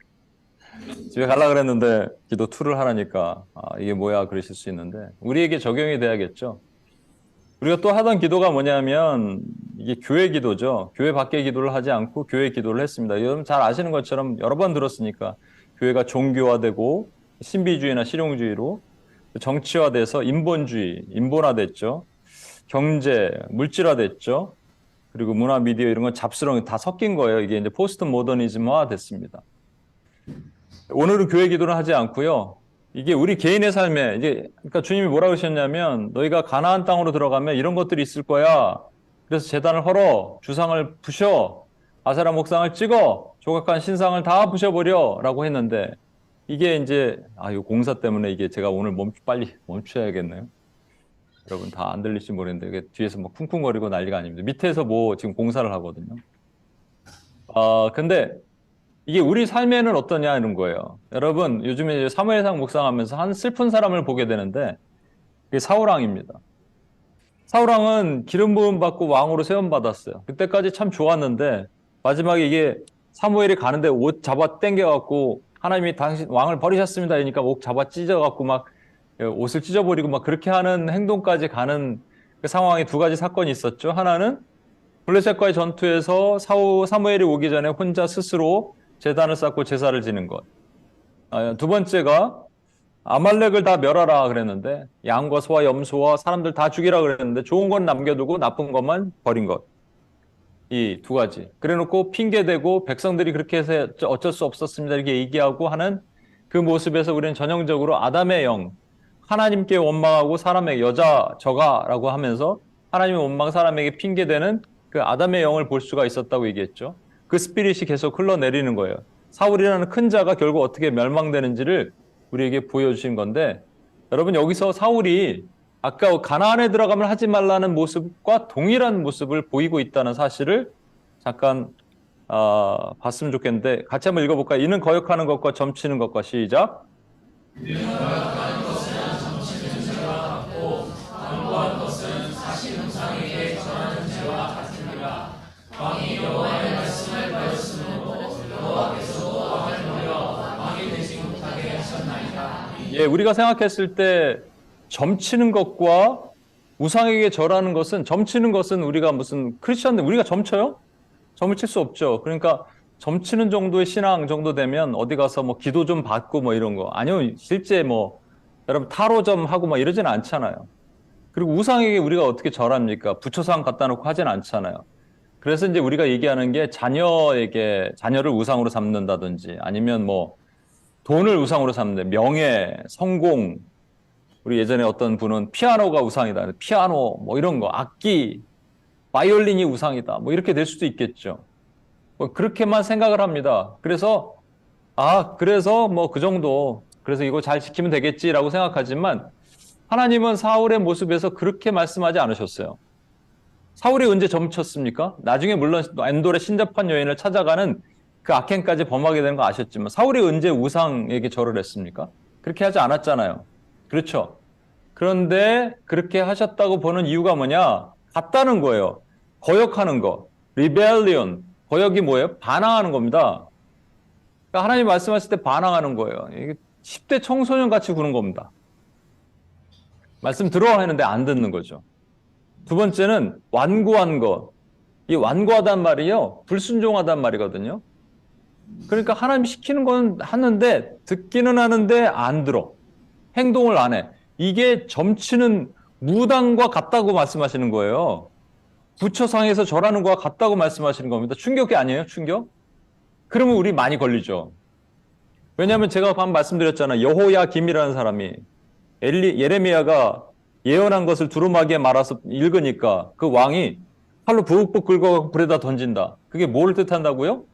집에 가려고 그랬는데 기도 2를 하라니까 이게 뭐야 그러실 수 있는데 우리에게 적용이 돼야겠죠. 우리가 또 하던 기도가 뭐냐면 이게 교회 기도죠. 교회 밖의 기도를 하지 않고 교회 기도를 했습니다. 여러분 잘 아시는 것처럼 여러 번 들었으니까 교회가 종교화되고 신비주의나 실용주의로 정치화돼서 인본주의, 인본화됐죠. 경제, 물질화됐죠. 그리고 문화, 미디어 이런 건 잡스러운 다 섞인 거예요. 이게 이제 포스트 모더니즘화 됐습니다. 오늘은 교회 기도를 하지 않고요. 이게 우리 개인의 삶에 이제 그러니까 주님이 뭐라고 하셨냐면 너희가 가나안 땅으로 들어가면 이런 것들이 있을 거야. 그래서 제단을 헐어 주상을 부셔 아세라 목상을 찍어 조각한 신상을 다 부셔버려라고 했는데 이게 이제 이 공사 때문에 이게 제가 오늘 빨리 멈춰야겠네요. 여러분 다 안 들리실지 모르겠는데 이게 뒤에서 뭐 쿵쿵거리고 난리가 아닙니다. 밑에서 뭐 지금 공사를 하거든요. 근데 이게 우리 삶에는 어떠냐 이런 거예요. 여러분 요즘에 이제 사무엘상 묵상하면서 한 슬픈 사람을 보게 되는데 그게 사울왕입니다. 사울왕은 기름 부음 받고 왕으로 세움 받았어요. 그때까지 참 좋았는데 마지막에 이게 사무엘이 가는데 옷 잡아 당겨갖고 하나님이 당신 왕을 버리셨습니다. 그러니까 옷 잡아 찢어갖고 막 옷을 찢어버리고 막 그렇게 하는 행동까지 가는 그 상황에 2가지 사건이 있었죠. 하나는 블레셋과의 전투에서 사무엘이 오기 전에 혼자 스스로 제단을 쌓고 제사를 지는 것. 2번째가 아말렉을 다 멸하라 그랬는데 양과 소와 염소와 사람들 다 죽이라 그랬는데 좋은 건 남겨두고 나쁜 것만 버린 것. 이 2가지. 그래놓고 핑계대고 백성들이 그렇게 해서 어쩔 수 없었습니다. 이렇게 얘기하고 하는 그 모습에서 우리는 전형적으로 아담의 영, 하나님께 원망하고 사람에게 여자 저가라고 하면서 하나님의 원망 사람에게 핑계대는 그 아담의 영을 볼 수가 있었다고 얘기했죠. 그 스피릿이 계속 흘러내리는 거예요. 사울이라는 큰 자가 결국 어떻게 멸망되는지를 우리에게 보여주신 건데 여러분 여기서 사울이 아까 가나안에 들어가면 하지 말라는 모습과 동일한 모습을 보이고 있다는 사실을 잠깐 봤으면 좋겠는데 같이 한번 읽어볼까요? 이는 거역하는 것과 점치는 것과 시작. 이는 거역하는 것은 점치는 죄와 같고 완고한 것은 사실 흠상에게 전하는 죄와 같으니라. 왕이 여호와의 말씀을 받았으므로 여호와께서도 왕을 버려 왕이 되지 못하게 하셨나이다. 예, 우리가 생각했을 때 점치는 것과 우상에게 절하는 것은 점치는 것은 우리가 무슨 크리스천들 우리가 점쳐요? 점을 칠 수 없죠. 그러니까 점치는 정도의 신앙 정도 되면 어디 가서 뭐 기도 좀 받고 뭐 이런 거 아니요 실제 뭐 여러분 타로 좀 하고 막 이러지는 않잖아요. 그리고 우상에게 우리가 어떻게 절합니까? 부처상 갖다 놓고 하진 않잖아요. 그래서 이제 우리가 얘기하는 게 자녀를 우상으로 삼는다든지 아니면 뭐 돈을 우상으로 삼는데 명예, 성공 우리 예전에 어떤 분은 피아노가 우상이다. 피아노 뭐 이런 거 악기 바이올린이 우상이다. 뭐 이렇게 될 수도 있겠죠. 뭐 그렇게만 생각을 합니다. 그래서 그래서 뭐 그 정도 그래서 이거 잘 지키면 되겠지라고 생각하지만 하나님은 사울의 모습에서 그렇게 말씀하지 않으셨어요. 사울이 언제 점쳤습니까? 나중에 물론 엔돌의 신접한 여인을 찾아가는 그 악행까지 범하게 되는 거 아셨지만 사울이 언제 우상에게 절을 했습니까? 그렇게 하지 않았잖아요. 그렇죠? 그런데 그렇게 하셨다고 보는 이유가 뭐냐? 같다는 거예요. 거역하는 거. rebellion. 거역이 뭐예요? 반항하는 겁니다. 그러니까 하나님 말씀하실 때 반항하는 거예요. 이게 10대 청소년 같이 구는 겁니다. 말씀 들어 했는데 안 듣는 거죠. 2번째는 완고한 것. 이 완고하단 말이요. 불순종하단 말이거든요. 그러니까 하나님 시키는 건 하는데 듣기는 하는데 안 들어. 행동을 안 해. 이게 점치는 무당과 같다고 말씀하시는 거예요. 부처상에서 절하는 거와 같다고 말씀하시는 겁니다. 충격이 아니에요? 충격? 그러면 우리 많이 걸리죠. 왜냐하면 제가 방금 말씀드렸잖아요. 여호야김이라는 사람이 예레미야가 예언한 것을 두루마기에 말아서 읽으니까 그 왕이 칼로 부엌 긁어 불에다 던진다. 그게 뭘 뜻한다고요?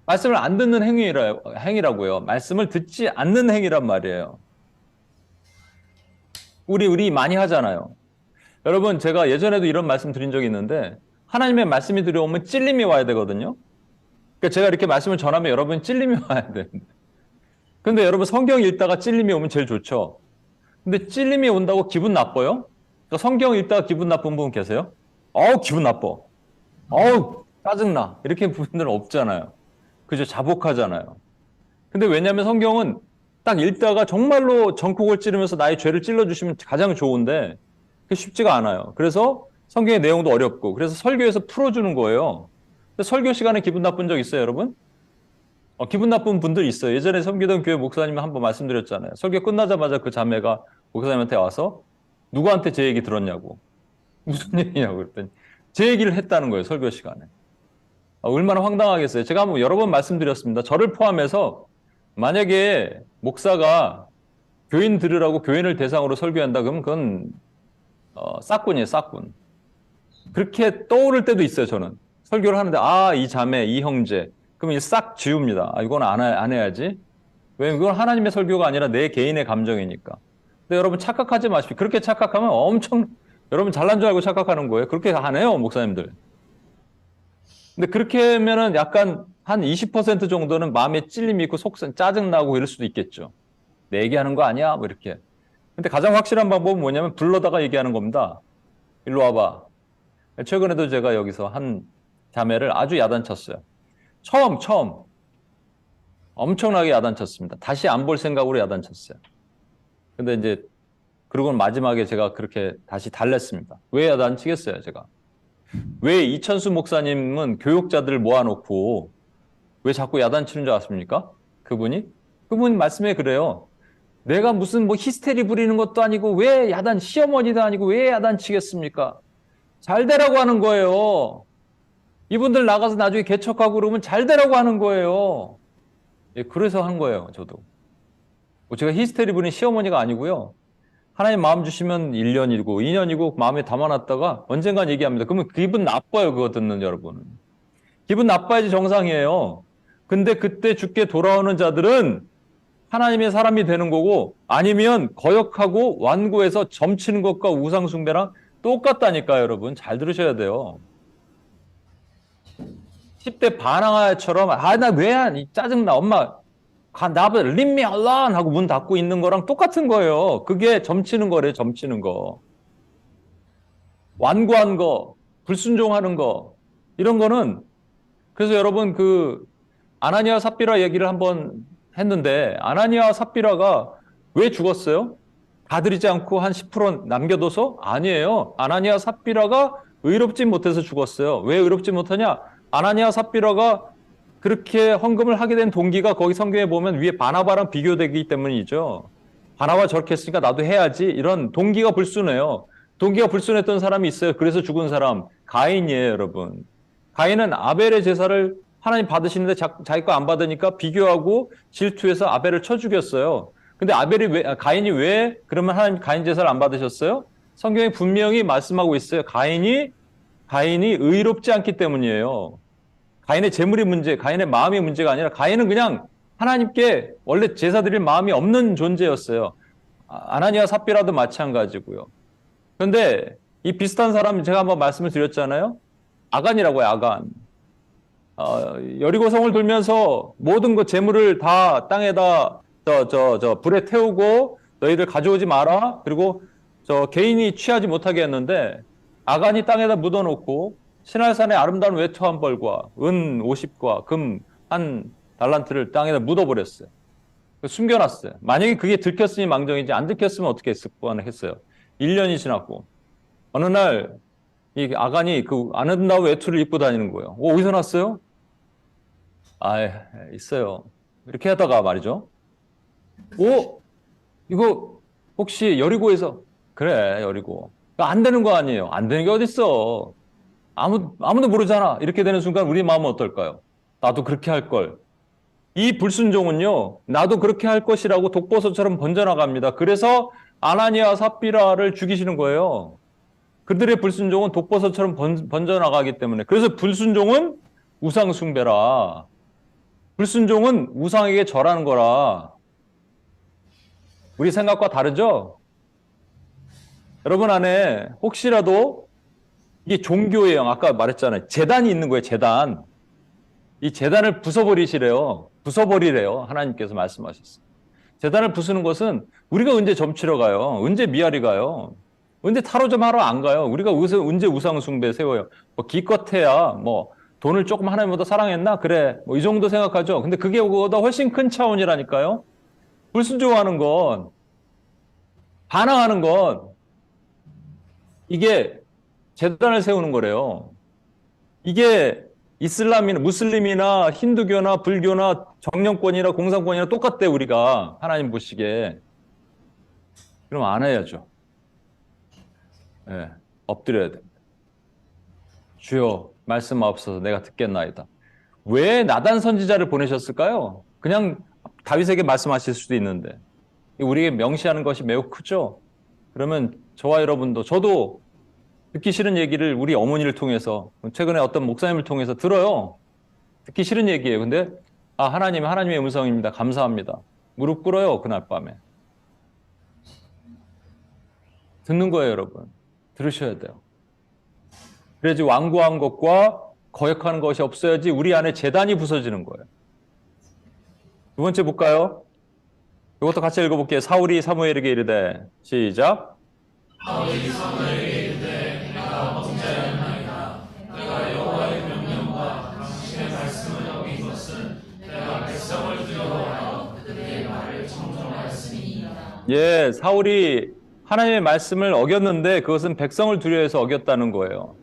말씀을 안 듣는 행위라고요. 말씀을 듣지 않는 행위란 말이에요. 우리 많이 하잖아요. 여러분 제가 예전에도 이런 말씀 드린 적이 있는데 하나님의 말씀이 들어오면 찔림이 와야 되거든요. 그러니까 제가 이렇게 말씀을 전하면 여러분 찔림이 와야 되는데. 근데 여러분 성경 읽다가 찔림이 오면 제일 좋죠. 근데 찔림이 온다고 기분 나빠요? 그러니까 성경 읽다가 기분 나쁜 분 계세요? 어우, 기분 나빠. 어우, 짜증나. 이렇게 분들은 없잖아요. 그죠? 자복하잖아요. 근데 왜냐하면 성경은 딱 읽다가 정말로 전국을 찌르면서 나의 죄를 찔러주시면 가장 좋은데 그게 쉽지가 않아요. 그래서 성경의 내용도 어렵고 그래서 설교에서 풀어주는 거예요. 설교 시간에 기분 나쁜 적 있어요, 여러분? 기분 나쁜 분들 있어요. 예전에 섬기던 교회 목사님 한번 말씀드렸잖아요. 설교 끝나자마자 그 자매가 목사님한테 와서 누구한테 제 얘기 들었냐고. 무슨 얘기냐고 그랬더니 제 얘기를 했다는 거예요, 설교 시간에. 얼마나 황당하겠어요. 제가 한번 여러 번 말씀드렸습니다. 저를 포함해서 만약에 목사가 교인 들으라고 교인을 대상으로 설교한다 그러면 그건 싹군이에요, 싹군. 그렇게 떠오를 때도 있어요, 저는. 설교를 하는데 이 자매, 이 형제 그러면 싹 지웁니다. 이건 안 해야지. 왜냐면 이건 하나님의 설교가 아니라 내 개인의 감정이니까. 근데 여러분 착각하지 마십시오. 그렇게 착각하면 엄청 여러분 잘난 줄 알고 착각하는 거예요. 그렇게 안 해요, 목사님들. 근데 그렇게 하면은 약간 한 20% 정도는 마음에 찔림이 있고 짜증나고 이럴 수도 있겠죠. 내 얘기하는 거 아니야? 뭐 이렇게. 근데 가장 확실한 방법은 뭐냐면 불러다가 얘기하는 겁니다. 일로 와봐. 최근에도 제가 여기서 한 자매를 아주 야단쳤어요. 처음 엄청나게 야단쳤습니다. 다시 안 볼 생각으로 야단쳤어요. 근데 이제 그러고는 마지막에 제가 그렇게 다시 달랬습니다. 왜 야단치겠어요, 제가? 왜 이천수 목사님은 교육자들을 모아놓고 왜 자꾸 야단치는 줄 아십니까? 그분 말씀에 그래요. 내가 무슨 뭐 히스테리 부리는 것도 아니고 왜 시어머니도 아니고 왜 야단치겠습니까? 잘 되라고 하는 거예요. 이분들 나가서 나중에 개척하고 그러면 잘 되라고 하는 거예요. 예, 그래서 한 거예요, 저도. 제가 히스테리 부린 시어머니가 아니고요. 하나님 마음 주시면 1년이고 2년이고 마음에 담아놨다가 언젠간 얘기합니다. 그러면 기분 나빠요, 그거 듣는 여러분은. 기분 나빠야지 정상이에요. 근데 그때 죽게 돌아오는 자들은 하나님의 사람이 되는 거고 아니면 거역하고 완고해서 점치는 것과 우상숭배랑 똑같다니까요, 여러분. 잘 들으셔야 돼요. 10대 반항아처럼 나 왜 안 짜증나 엄마 나보다 leave me alone 하고 문 닫고 있는 거랑 똑같은 거예요. 그게 점치는 거래요. 점치는 거. 완고한 거, 불순종하는 거 이런 거는 그래서 여러분 그 아나니아 삽비라 얘기를 한번 했는데 아나니아 삽비라가 왜 죽었어요? 다 드리지 않고 한 10% 남겨둬서? 아니에요. 아나니아 삽비라가 의롭지 못해서 죽었어요. 왜 의롭지 못하냐? 아나니아 삽비라가 그렇게 헌금을 하게 된 동기가 거기 성경에 보면 위에 바나바랑 비교되기 때문이죠. 바나바 저렇게 했으니까 나도 해야지. 이런 동기가 불순해요. 동기가 불순했던 사람이 있어요. 그래서 죽은 사람 가인이에요, 여러분. 가인은 아벨의 제사를 하나님 받으시는데 자기 거 안 받으니까 비교하고 질투해서 아벨을 쳐 죽였어요. 근데 가인이 왜 그러면 하나님 가인 제사를 안 받으셨어요? 성경에 분명히 말씀하고 있어요. 가인이 의롭지 않기 때문이에요. 가인의 재물이 문제, 가인의 마음이 문제가 아니라 가인은 그냥 하나님께 원래 제사 드릴 마음이 없는 존재였어요. 아나니아 삽비라도 마찬가지고요. 그런데 이 비슷한 사람 제가 한번 말씀을 드렸잖아요. 아간이라고요, 아간. 여리고성을 돌면서 모든 그 재물을 다 땅에다 불에 태우고 너희들 가져오지 마라. 그리고 개인이 취하지 못하게 했는데 아간이 땅에다 묻어놓고 시날산의 아름다운 외투 한 벌과 은 50과 금 한 달란트를 땅에다 묻어버렸어요. 숨겨놨어요. 만약에 그게 들켰으니 망정이지 안 들켰으면 어떻게 했을 뻔했어요. 1년이 지났고 어느 날 이 아간이 그 아름다운 외투를 입고 다니는 거예요. 어디서 났어요? 있어요. 이렇게 하다가 말이죠. 이거 혹시 여리고에서 그래, 여리고. 안 되는 거 아니에요. 안 되는 게 어딨어. 아무도 모르잖아. 이렇게 되는 순간 우리 마음은 어떨까요? 나도 그렇게 할 걸. 이 불순종은요, 나도 그렇게 할 것이라고 독버섯처럼 번져나갑니다. 그래서 아나니아 삽비라를 죽이시는 거예요. 그들의 불순종은 독버섯처럼 번져나가기 때문에. 그래서 불순종은 우상숭배라. 불순종은 우상에게 절하는 거라. 우리 생각과 다르죠? 여러분 안에 혹시라도 이게 종교의 영, 아까 말했잖아요. 제단이 있는 거예요, 제단. 이 제단을 부숴버리시래요. 부숴버리래요. 하나님께서 말씀하셨어요. 제단을 부수는 것은 우리가 언제 점치러 가요? 언제 미아리 가요? 언제 타로점 하러 안 가요? 우리가 언제 우상 숭배 세워요? 뭐 기껏해야 뭐 돈을 조금 하나님보다 사랑했나? 그래. 뭐 이 정도 생각하죠. 근데 그게 그거보다 훨씬 큰 차원이라니까요. 불순종하는 건, 반항하는 건 이게 제단을 세우는 거래요. 이게 이슬람이나 무슬림이나 힌두교나 불교나 정령권이나 공산권이나 똑같대 우리가 하나님 보시기에. 그럼 안 해야죠. 예, 엎드려야 됩니다. 주여 말씀하옵소서 내가 듣겠나이다. 왜 나단 선지자를 보내셨을까요? 그냥 다윗에게 말씀하실 수도 있는데 우리에게 명시하는 것이 매우 크죠. 그러면 저와 여러분도 저도 듣기 싫은 얘기를 우리 어머니를 통해서 최근에 어떤 목사님을 통해서 들어요. 듣기 싫은 얘기예요. 근데 하나님 하나님의 음성입니다. 감사합니다. 무릎 꿇어요. 그날 밤에. 듣는 거예요, 여러분. 들으셔야 돼요. 그래야지 완고한 것과 거역하는 것이 없어야지 우리 안에 재단이 부서지는 거예요. 두 번째 볼까요? 이것도 같이 읽어볼게요. 사울이 사무엘에게 이르되 시작. 사울이 사무엘에게 이르되 내가 범죄하였나이다. 내가 여호와의 명령과 당신의 말씀을 어긴 것은 내가 백성을 두려워하여 그들의 말을 청종하였음이니이다. 예, 사울이 하나님의 말씀을 어겼는데 그것은 백성을 두려워해서 어겼다는 거예요.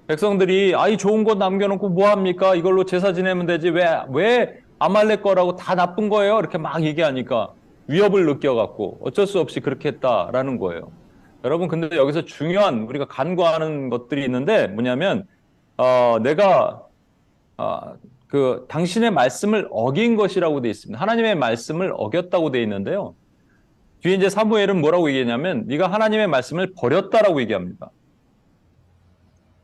백성들이 이 좋은 것 남겨놓고 뭐합니까? 이걸로 제사 지내면 되지. 왜 아말렉 거라고 다 나쁜 거예요? 이렇게 막 얘기하니까 위협을 느껴갖고 어쩔 수 없이 그렇게 했다라는 거예요. 여러분, 근데 여기서 중요한 우리가 간과하는 것들이 있는데 뭐냐면 내가 당신의 말씀을 어긴 것이라고 돼 있습니다. 하나님의 말씀을 어겼다고 돼 있는데요. 뒤에 이제 사무엘은 뭐라고 얘기했냐면 네가 하나님의 말씀을 버렸다라고 얘기합니다.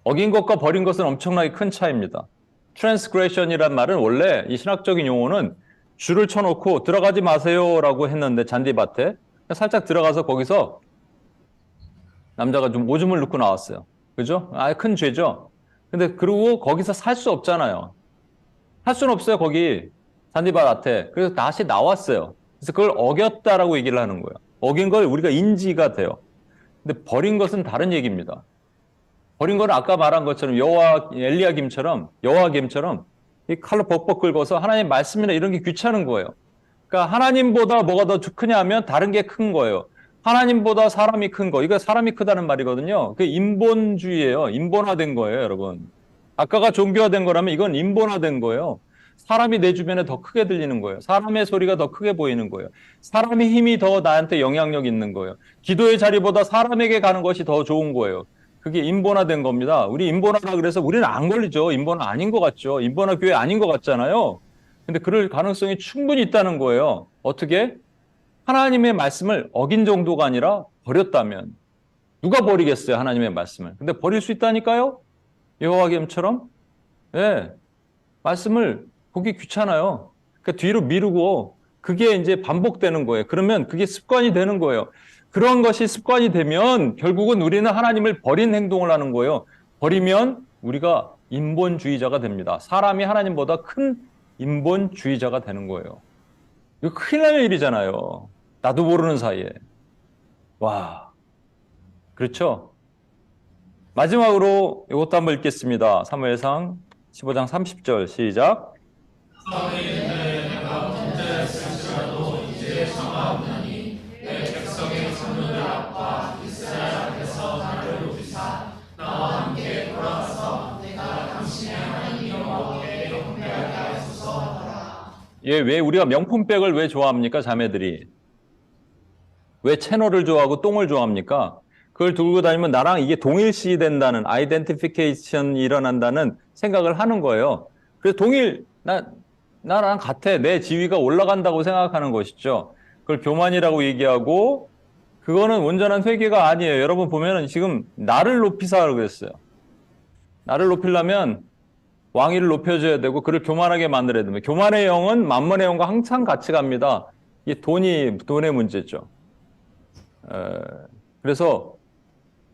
어긴 것과 버린 것은 엄청나게 큰 차이입니다. transgression이란 말은 원래 이 신학적인 용어는 줄을 쳐놓고 들어가지 마세요라고 했는데 잔디밭에 살짝 들어가서 거기서 남자가 좀 오줌을 넣고 나왔어요. 그죠? 큰 죄죠. 근데 그리고 거기서 살 수 없잖아요. 할 수는 없어요. 거기 잔디밭에. 그래서 다시 나왔어요. 그래서 그걸 어겼다라고 얘기를 하는 거예요. 어긴 걸 우리가 인지가 돼요. 근데 버린 것은 다른 얘기입니다. 버린 건 아까 말한 것처럼 여호와김처럼 이 칼로 벅벅 긁어서 하나님 말씀이나 이런 게 귀찮은 거예요. 그러니까 하나님보다 뭐가 더 크냐 하면 다른 게 큰 거예요. 하나님보다 사람이 큰 거. 이거 사람이 크다는 말이거든요. 그 인본주의예요. 인본화된 거예요, 여러분. 아까가 종교화된 거라면 이건 인본화된 거예요. 사람이 내 주변에 더 크게 들리는 거예요. 사람의 소리가 더 크게 보이는 거예요. 사람의 힘이 더 나한테 영향력 있는 거예요. 기도의 자리보다 사람에게 가는 것이 더 좋은 거예요. 그게 인본화된 겁니다. 우리 인본화라 그래서 우리는 안 걸리죠. 인본화 아닌 것 같죠. 인본화 교회 아닌 것 같잖아요. 근데 그럴 가능성이 충분히 있다는 거예요. 어떻게? 하나님의 말씀을 어긴 정도가 아니라 버렸다면. 누가 버리겠어요, 하나님의 말씀을. 근데 버릴 수 있다니까요? 여호와김처럼. 예, 말씀을 보기 귀찮아요. 그러니까 뒤로 미루고 그게 이제 반복되는 거예요. 그러면 그게 습관이 되는 거예요. 그런 것이 습관이 되면 결국은 우리는 하나님을 버린 행동을 하는 거예요. 버리면 우리가 인본주의자가 됩니다. 사람이 하나님보다 큰 인본주의자가 되는 거예요. 이거 큰일 날 일이잖아요. 나도 모르는 사이에. 와, 그렇죠? 마지막으로 이것도 한번 읽겠습니다. 사무엘상 15장 30절 시작. 사무엘이 내가 범죄했을지라도 이제 사과하오나니 내 백성의 자녀들 앞과 이스라엘 앞에서 나를 높이사 나와 함께 돌아가서 내가 당신의 하나님 여호와께 경배하게 하소서 하더라. 왜 우리가 명품백을 왜 좋아합니까? 자매들이. 왜 채널을 좋아하고 똥을 좋아합니까? 그걸 들고 다니면 나랑 이게 동일시 된다는 아이덴티피케이션이 일어난다는 생각을 하는 거예요. 그래서 나랑 같아. 내 지위가 올라간다고 생각하는 것이죠. 그걸 교만이라고 얘기하고 그거는 온전한 회개가 아니에요. 여러분 보면은 지금 나를 높이사 그랬어요. 나를 높이려면 왕위를 높여줘야 되고 그를 교만하게 만들어야 됩니다. 교만의 영은 만몬의 영과 항상 같이 갑니다. 이게 돈의 문제죠. 그래서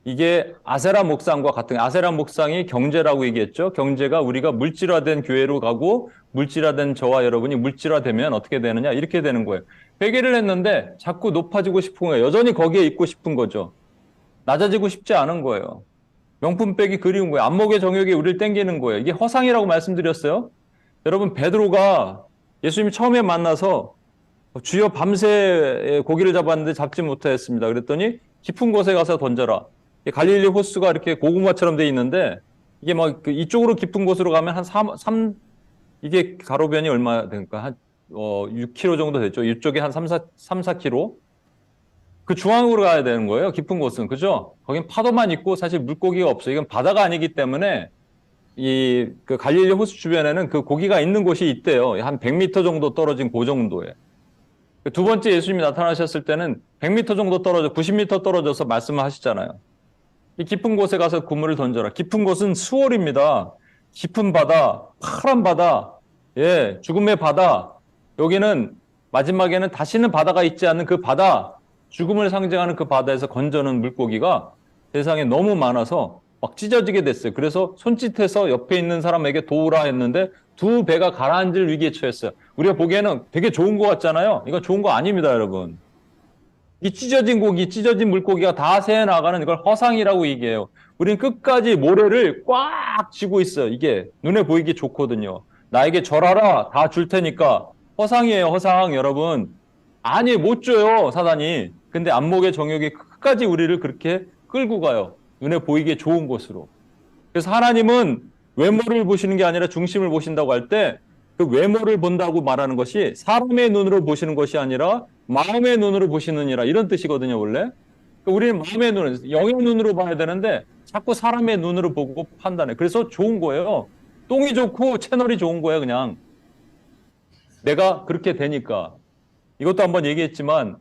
이게 아세라 목상과 같은 거예요. 아세라 목상이 경제라고 얘기했죠. 경제가 우리가 물질화된 교회로 가고 물질화된 저와 여러분이 물질화되면 어떻게 되느냐 이렇게 되는 거예요. 회개를 했는데 자꾸 높아지고 싶은 거예요. 여전히 거기에 있고 싶은 거죠. 낮아지고 싶지 않은 거예요. 명품 빼기 그리운 거예요. 안목의 정욕이 우리를 땡기는 거예요. 이게 허상이라고 말씀드렸어요. 여러분 베드로가 예수님이 처음에 만나서 주여 밤새 고기를 잡았는데 잡지 못하였습니다. 그랬더니 깊은 곳에 가서 던져라. 갈릴리 호수가 이렇게 고구마처럼 돼 있는데 이게 막 이쪽으로 깊은 곳으로 가면 한 3 이게 가로변이 얼마 될까? 한 6km 정도 되죠. 이쪽에 한 4km. 그 중앙으로 가야 되는 거예요. 깊은 곳은. 그죠? 거긴 파도만 있고 사실 물고기가 없어요. 이건 바다가 아니기 때문에 그 갈릴리 호수 주변에는 그 고기가 있는 곳이 있대요. 한 100m 정도 떨어진 그 정도에. 두 번째 예수님이 나타나셨을 때는 100m 정도 떨어져 90m 떨어져서 말씀을 하시잖아요. 이 깊은 곳에 가서 그물을 던져라. 깊은 곳은 수월입니다. 깊은 바다, 파란 바다, 예, 죽음의 바다. 여기는 마지막에는 다시는 바다가 있지 않는 그 바다, 죽음을 상징하는 그 바다에서 건져는 물고기가 세상에 너무 많아서 막 찢어지게 됐어요. 그래서 손짓해서 옆에 있는 사람에게 도우라 했는데 두 배가 가라앉을 위기에 처했어요. 우리가 보기에는 되게 좋은 것 같잖아요. 이건 좋은 거 아닙니다, 여러분. 이 찢어진 고기, 찢어진 물고기가 다 새어나가는 이걸 허상이라고 얘기해요. 우리는 끝까지 모래를 꽉 쥐고 있어요. 이게 눈에 보이기 좋거든요. 나에게 절하라, 다 줄 테니까. 허상이에요, 허상, 여러분. 아니, 못 줘요, 사단이. 근데 안목의 정욕이 끝까지 우리를 그렇게 끌고 가요. 눈에 보이기에 좋은 곳으로. 그래서 하나님은 외모를 보시는 게 아니라 중심을 보신다고 할 때 그 외모를 본다고 말하는 것이 사람의 눈으로 보시는 것이 아니라 마음의 눈으로 보시느니라 이런 뜻이거든요, 원래. 우리는 마음의 눈, 영의 눈으로 봐야 되는데 자꾸 사람의 눈으로 보고 판단해. 그래서 좋은 거예요. 똥이 좋고 채널이 좋은 거예요, 그냥. 내가 그렇게 되니까. 이것도 한번 얘기했지만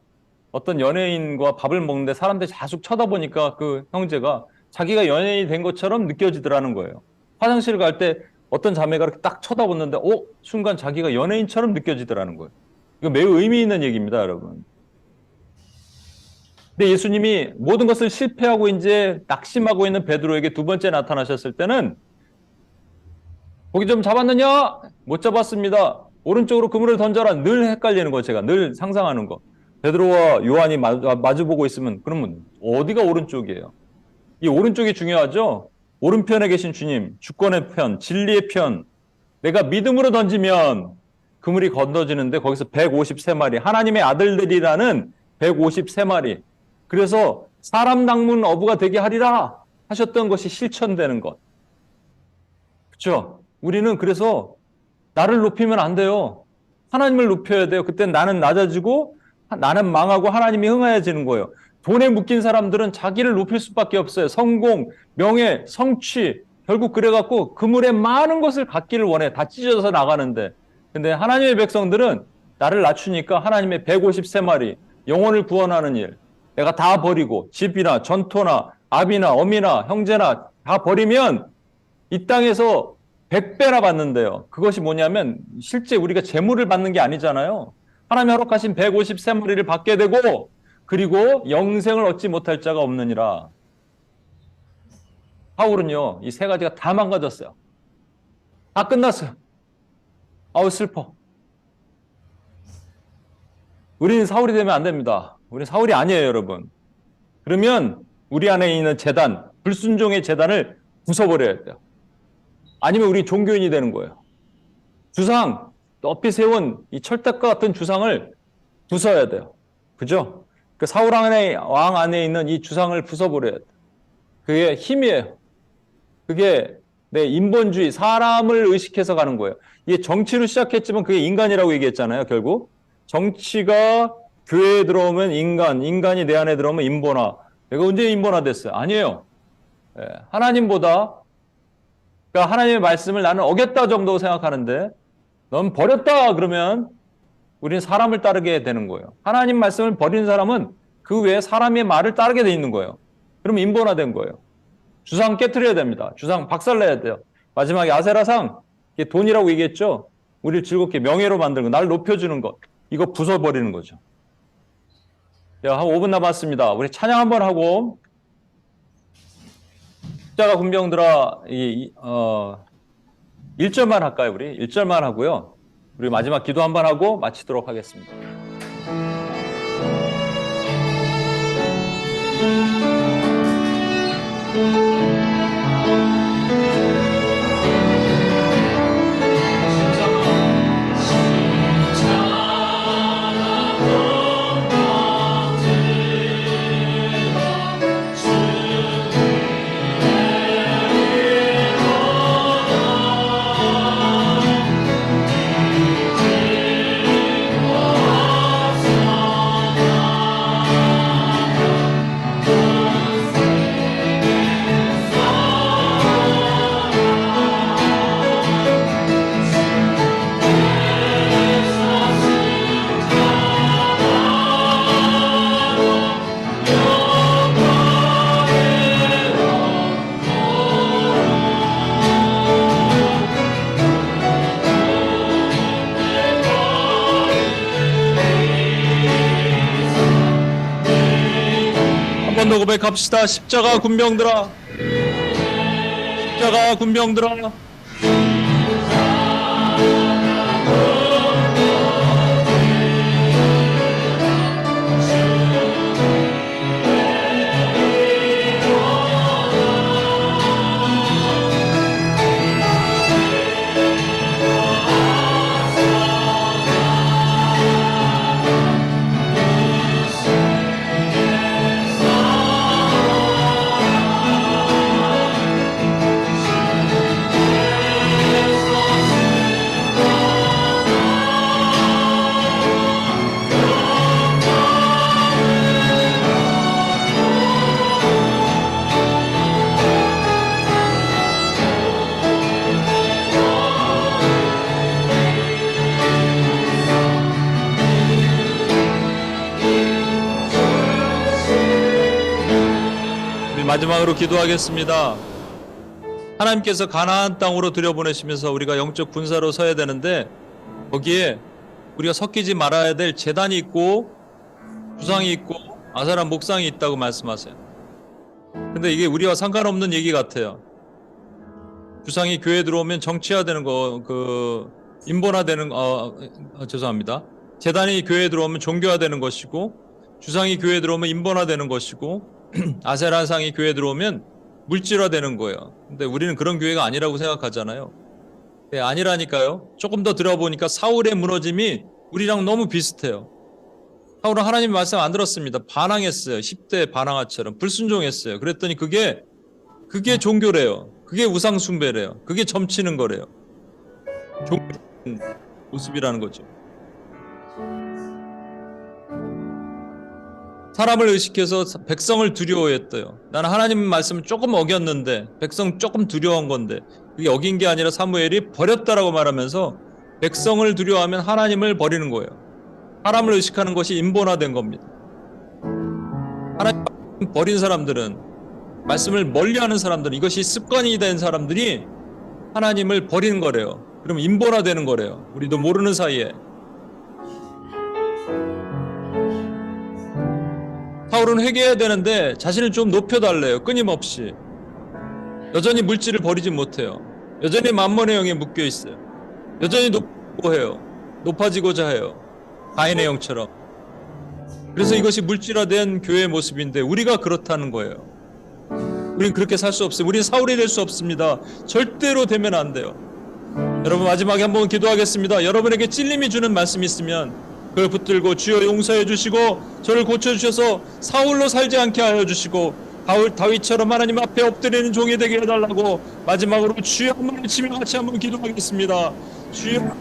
어떤 연예인과 밥을 먹는데 사람들이 자숙 쳐다보니까 그 형제가 자기가 연예인이 된 것처럼 느껴지더라는 거예요. 화장실 갈 때 어떤 자매가 이렇게 딱 쳐다보는데 순간 자기가 연예인처럼 느껴지더라는 거예요. 이거 매우 의미 있는 얘기입니다, 여러분. 근데 예수님이 모든 것을 실패하고 이제 낙심하고 있는 베드로에게 두 번째 나타나셨을 때는 고기 좀 잡았느냐? 못 잡았습니다. 오른쪽으로 그물을 던져라. 늘 헷갈리는 거 제가 늘 상상하는 거. 베드로와 요한이 마주보고 있으면 그러면 어디가 오른쪽이에요? 이 오른쪽이 중요하죠? 오른편에 계신 주님, 주권의 편, 진리의 편. 내가 믿음으로 던지면 그물이 건너지는데 거기서 153마리, 하나님의 아들들이라는 153마리. 그래서 사람 낚는 어부가 되게 하리라 하셨던 것이 실천되는 것. 그렇죠? 우리는 그래서 나를 높이면 안 돼요. 하나님을 높여야 돼요. 그때 나는 낮아지고 나는 망하고 하나님이 흥하여지는 거예요. 돈에 묶인 사람들은 자기를 높일 수밖에 없어요. 성공, 명예, 성취 결국 그래갖고 그물에 많은 것을 갖기를 원해. 다 찢어져서 나가는데. 근데 하나님의 백성들은 나를 낮추니까 하나님의 153마리 영혼을 구원하는 일 내가 다 버리고 집이나 전토나 아비나 어미나 형제나 다 버리면 이 땅에서 100배나 받는데요. 그것이 뭐냐면 실제 우리가 재물을 받는 게 아니잖아요. 하나님이 허락하신 153마리를 받게 되고 그리고 영생을 얻지 못할 자가 없느니라. 바울은요. 이 세 가지가 다 망가졌어요. 다 끝났어요. 아우 슬퍼. 우리는 사울이 되면 안 됩니다. 우리는 사울이 아니에요, 여러분. 그러면 우리 안에 있는 제단, 불순종의 제단을 부숴버려야 돼요. 아니면 우리 종교인이 되는 거예요. 주상, 높이 세운 이 철탑과 같은 주상을 부숴야 돼요. 그죠? 그 사울 왕 안에 있는 이 주상을 부숴버려야 돼요. 그게 힘이에요. 그게 내 인본주의, 사람을 의식해서 가는 거예요. 이게 정치로 시작했지만 그게 인간이라고 얘기했잖아요, 결국. 정치가 교회에 들어오면 인간이 내 안에 들어오면 인본화. 내가 언제 인본화 됐어요? 아니에요. 하나님보다, 그러니까 하나님의 말씀을 나는 어겼다 정도 생각하는데, 넌 버렸다 그러면 우리는 사람을 따르게 되는 거예요. 하나님 말씀을 버리는 사람은 그 외에 사람의 말을 따르게 돼 있는 거예요. 그럼 인본화된 거예요. 주상 깨트려야 됩니다. 주상 박살내야 돼요. 마지막에 아세라상, 이게 돈이라고 얘기했죠. 우리를 즐겁게 명예로 만드는 거, 나를 높여주는 것, 이거 부숴버리는 거죠. 한 5분 남았습니다. 우리 찬양 한번 하고 십자가 군병들아 1절만 할까요? 우리 1절만 하고요. 우리 마지막 기도 한번 하고 마치도록 하겠습니다. 한 번 더 고백합시다. 십자가 군병들아, 십자가 군병들아. 마지막으로 기도하겠습니다. 하나님께서 가나안 땅으로 들여보내시면서 우리가 영적 군사로 서야 되는데 거기에 우리가 섞이지 말아야 될 제단이 있고 주상이 있고 아사란 목상이 있다고 말씀하세요. 근데 이게 우리와 상관없는 얘기 같아요. 주상이 교회에 들어오면 정치화되는 거, 인본화되는 죄송합니다. 제단이 교회에 들어오면 종교화되는 것이고 주상이 교회에 들어오면 인본화되는 것이고 아세란상이 교회에 들어오면 물질화되는 거예요. 근데 우리는 그런 교회가 아니라고 생각하잖아요. 네, 아니라니까요. 조금 더 들어보니까 사울의 무너짐이 우리랑 너무 비슷해요. 사울은 하나님 말씀 안 들었습니다. 반항했어요. 10대 반항아처럼 불순종했어요. 그랬더니 그게 종교래요. 그게 우상 숭배래요. 그게 점치는 거래요. 종교 모습이라는 거죠. 사람을 의식해서 백성을 두려워했대요. 나는 하나님 말씀 조금 어겼는데 백성 조금 두려운 건데 그게 어긴 게 아니라 사무엘이 버렸다라고 말하면서 백성을 두려워하면 하나님을 버리는 거예요. 사람을 의식하는 것이 인본화된 겁니다. 하나님 버린 사람들은, 말씀을 멀리하는 사람들은, 이것이 습관이 된 사람들이 하나님을 버리는 거래요. 그럼 인본화되는 거래요. 우리도 모르는 사이에. 사울은 회개해야 되는데 자신을 좀 높여달래요. 끊임없이. 여전히 물질을 버리지 못해요. 여전히 만몬의 영에 묶여 있어요. 여전히 높고 해요. 높아지고자 해요. 가인의 영처럼. 그래서 이것이 물질화된 교회의 모습인데 우리가 그렇다는 거예요. 우린 그렇게 살 수 없어요. 우린 사울이 될 수 없습니다. 절대로 되면 안 돼요. 여러분 마지막에 한번 기도하겠습니다. 여러분에게 찔림이 주는 말씀이 있으면 그걸 붙들고 주여 용서해 주시고 저를 고쳐주셔서 사울로 살지 않게 하여 주시고 다윗처럼 하나님 앞에 엎드리는 종이 되게 해달라고 마지막으로 주여 한번 외치며 같이 한번 기도하겠습니다. 주여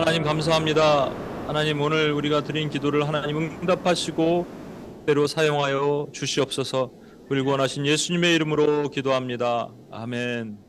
하나님 감사합니다. 하나님 오늘 우리가 드린 기도를 하나님 응답하시고 때로 사용하여 주시옵소서. 우리 구원하신 예수님의 이름으로 기도합니다. 아멘.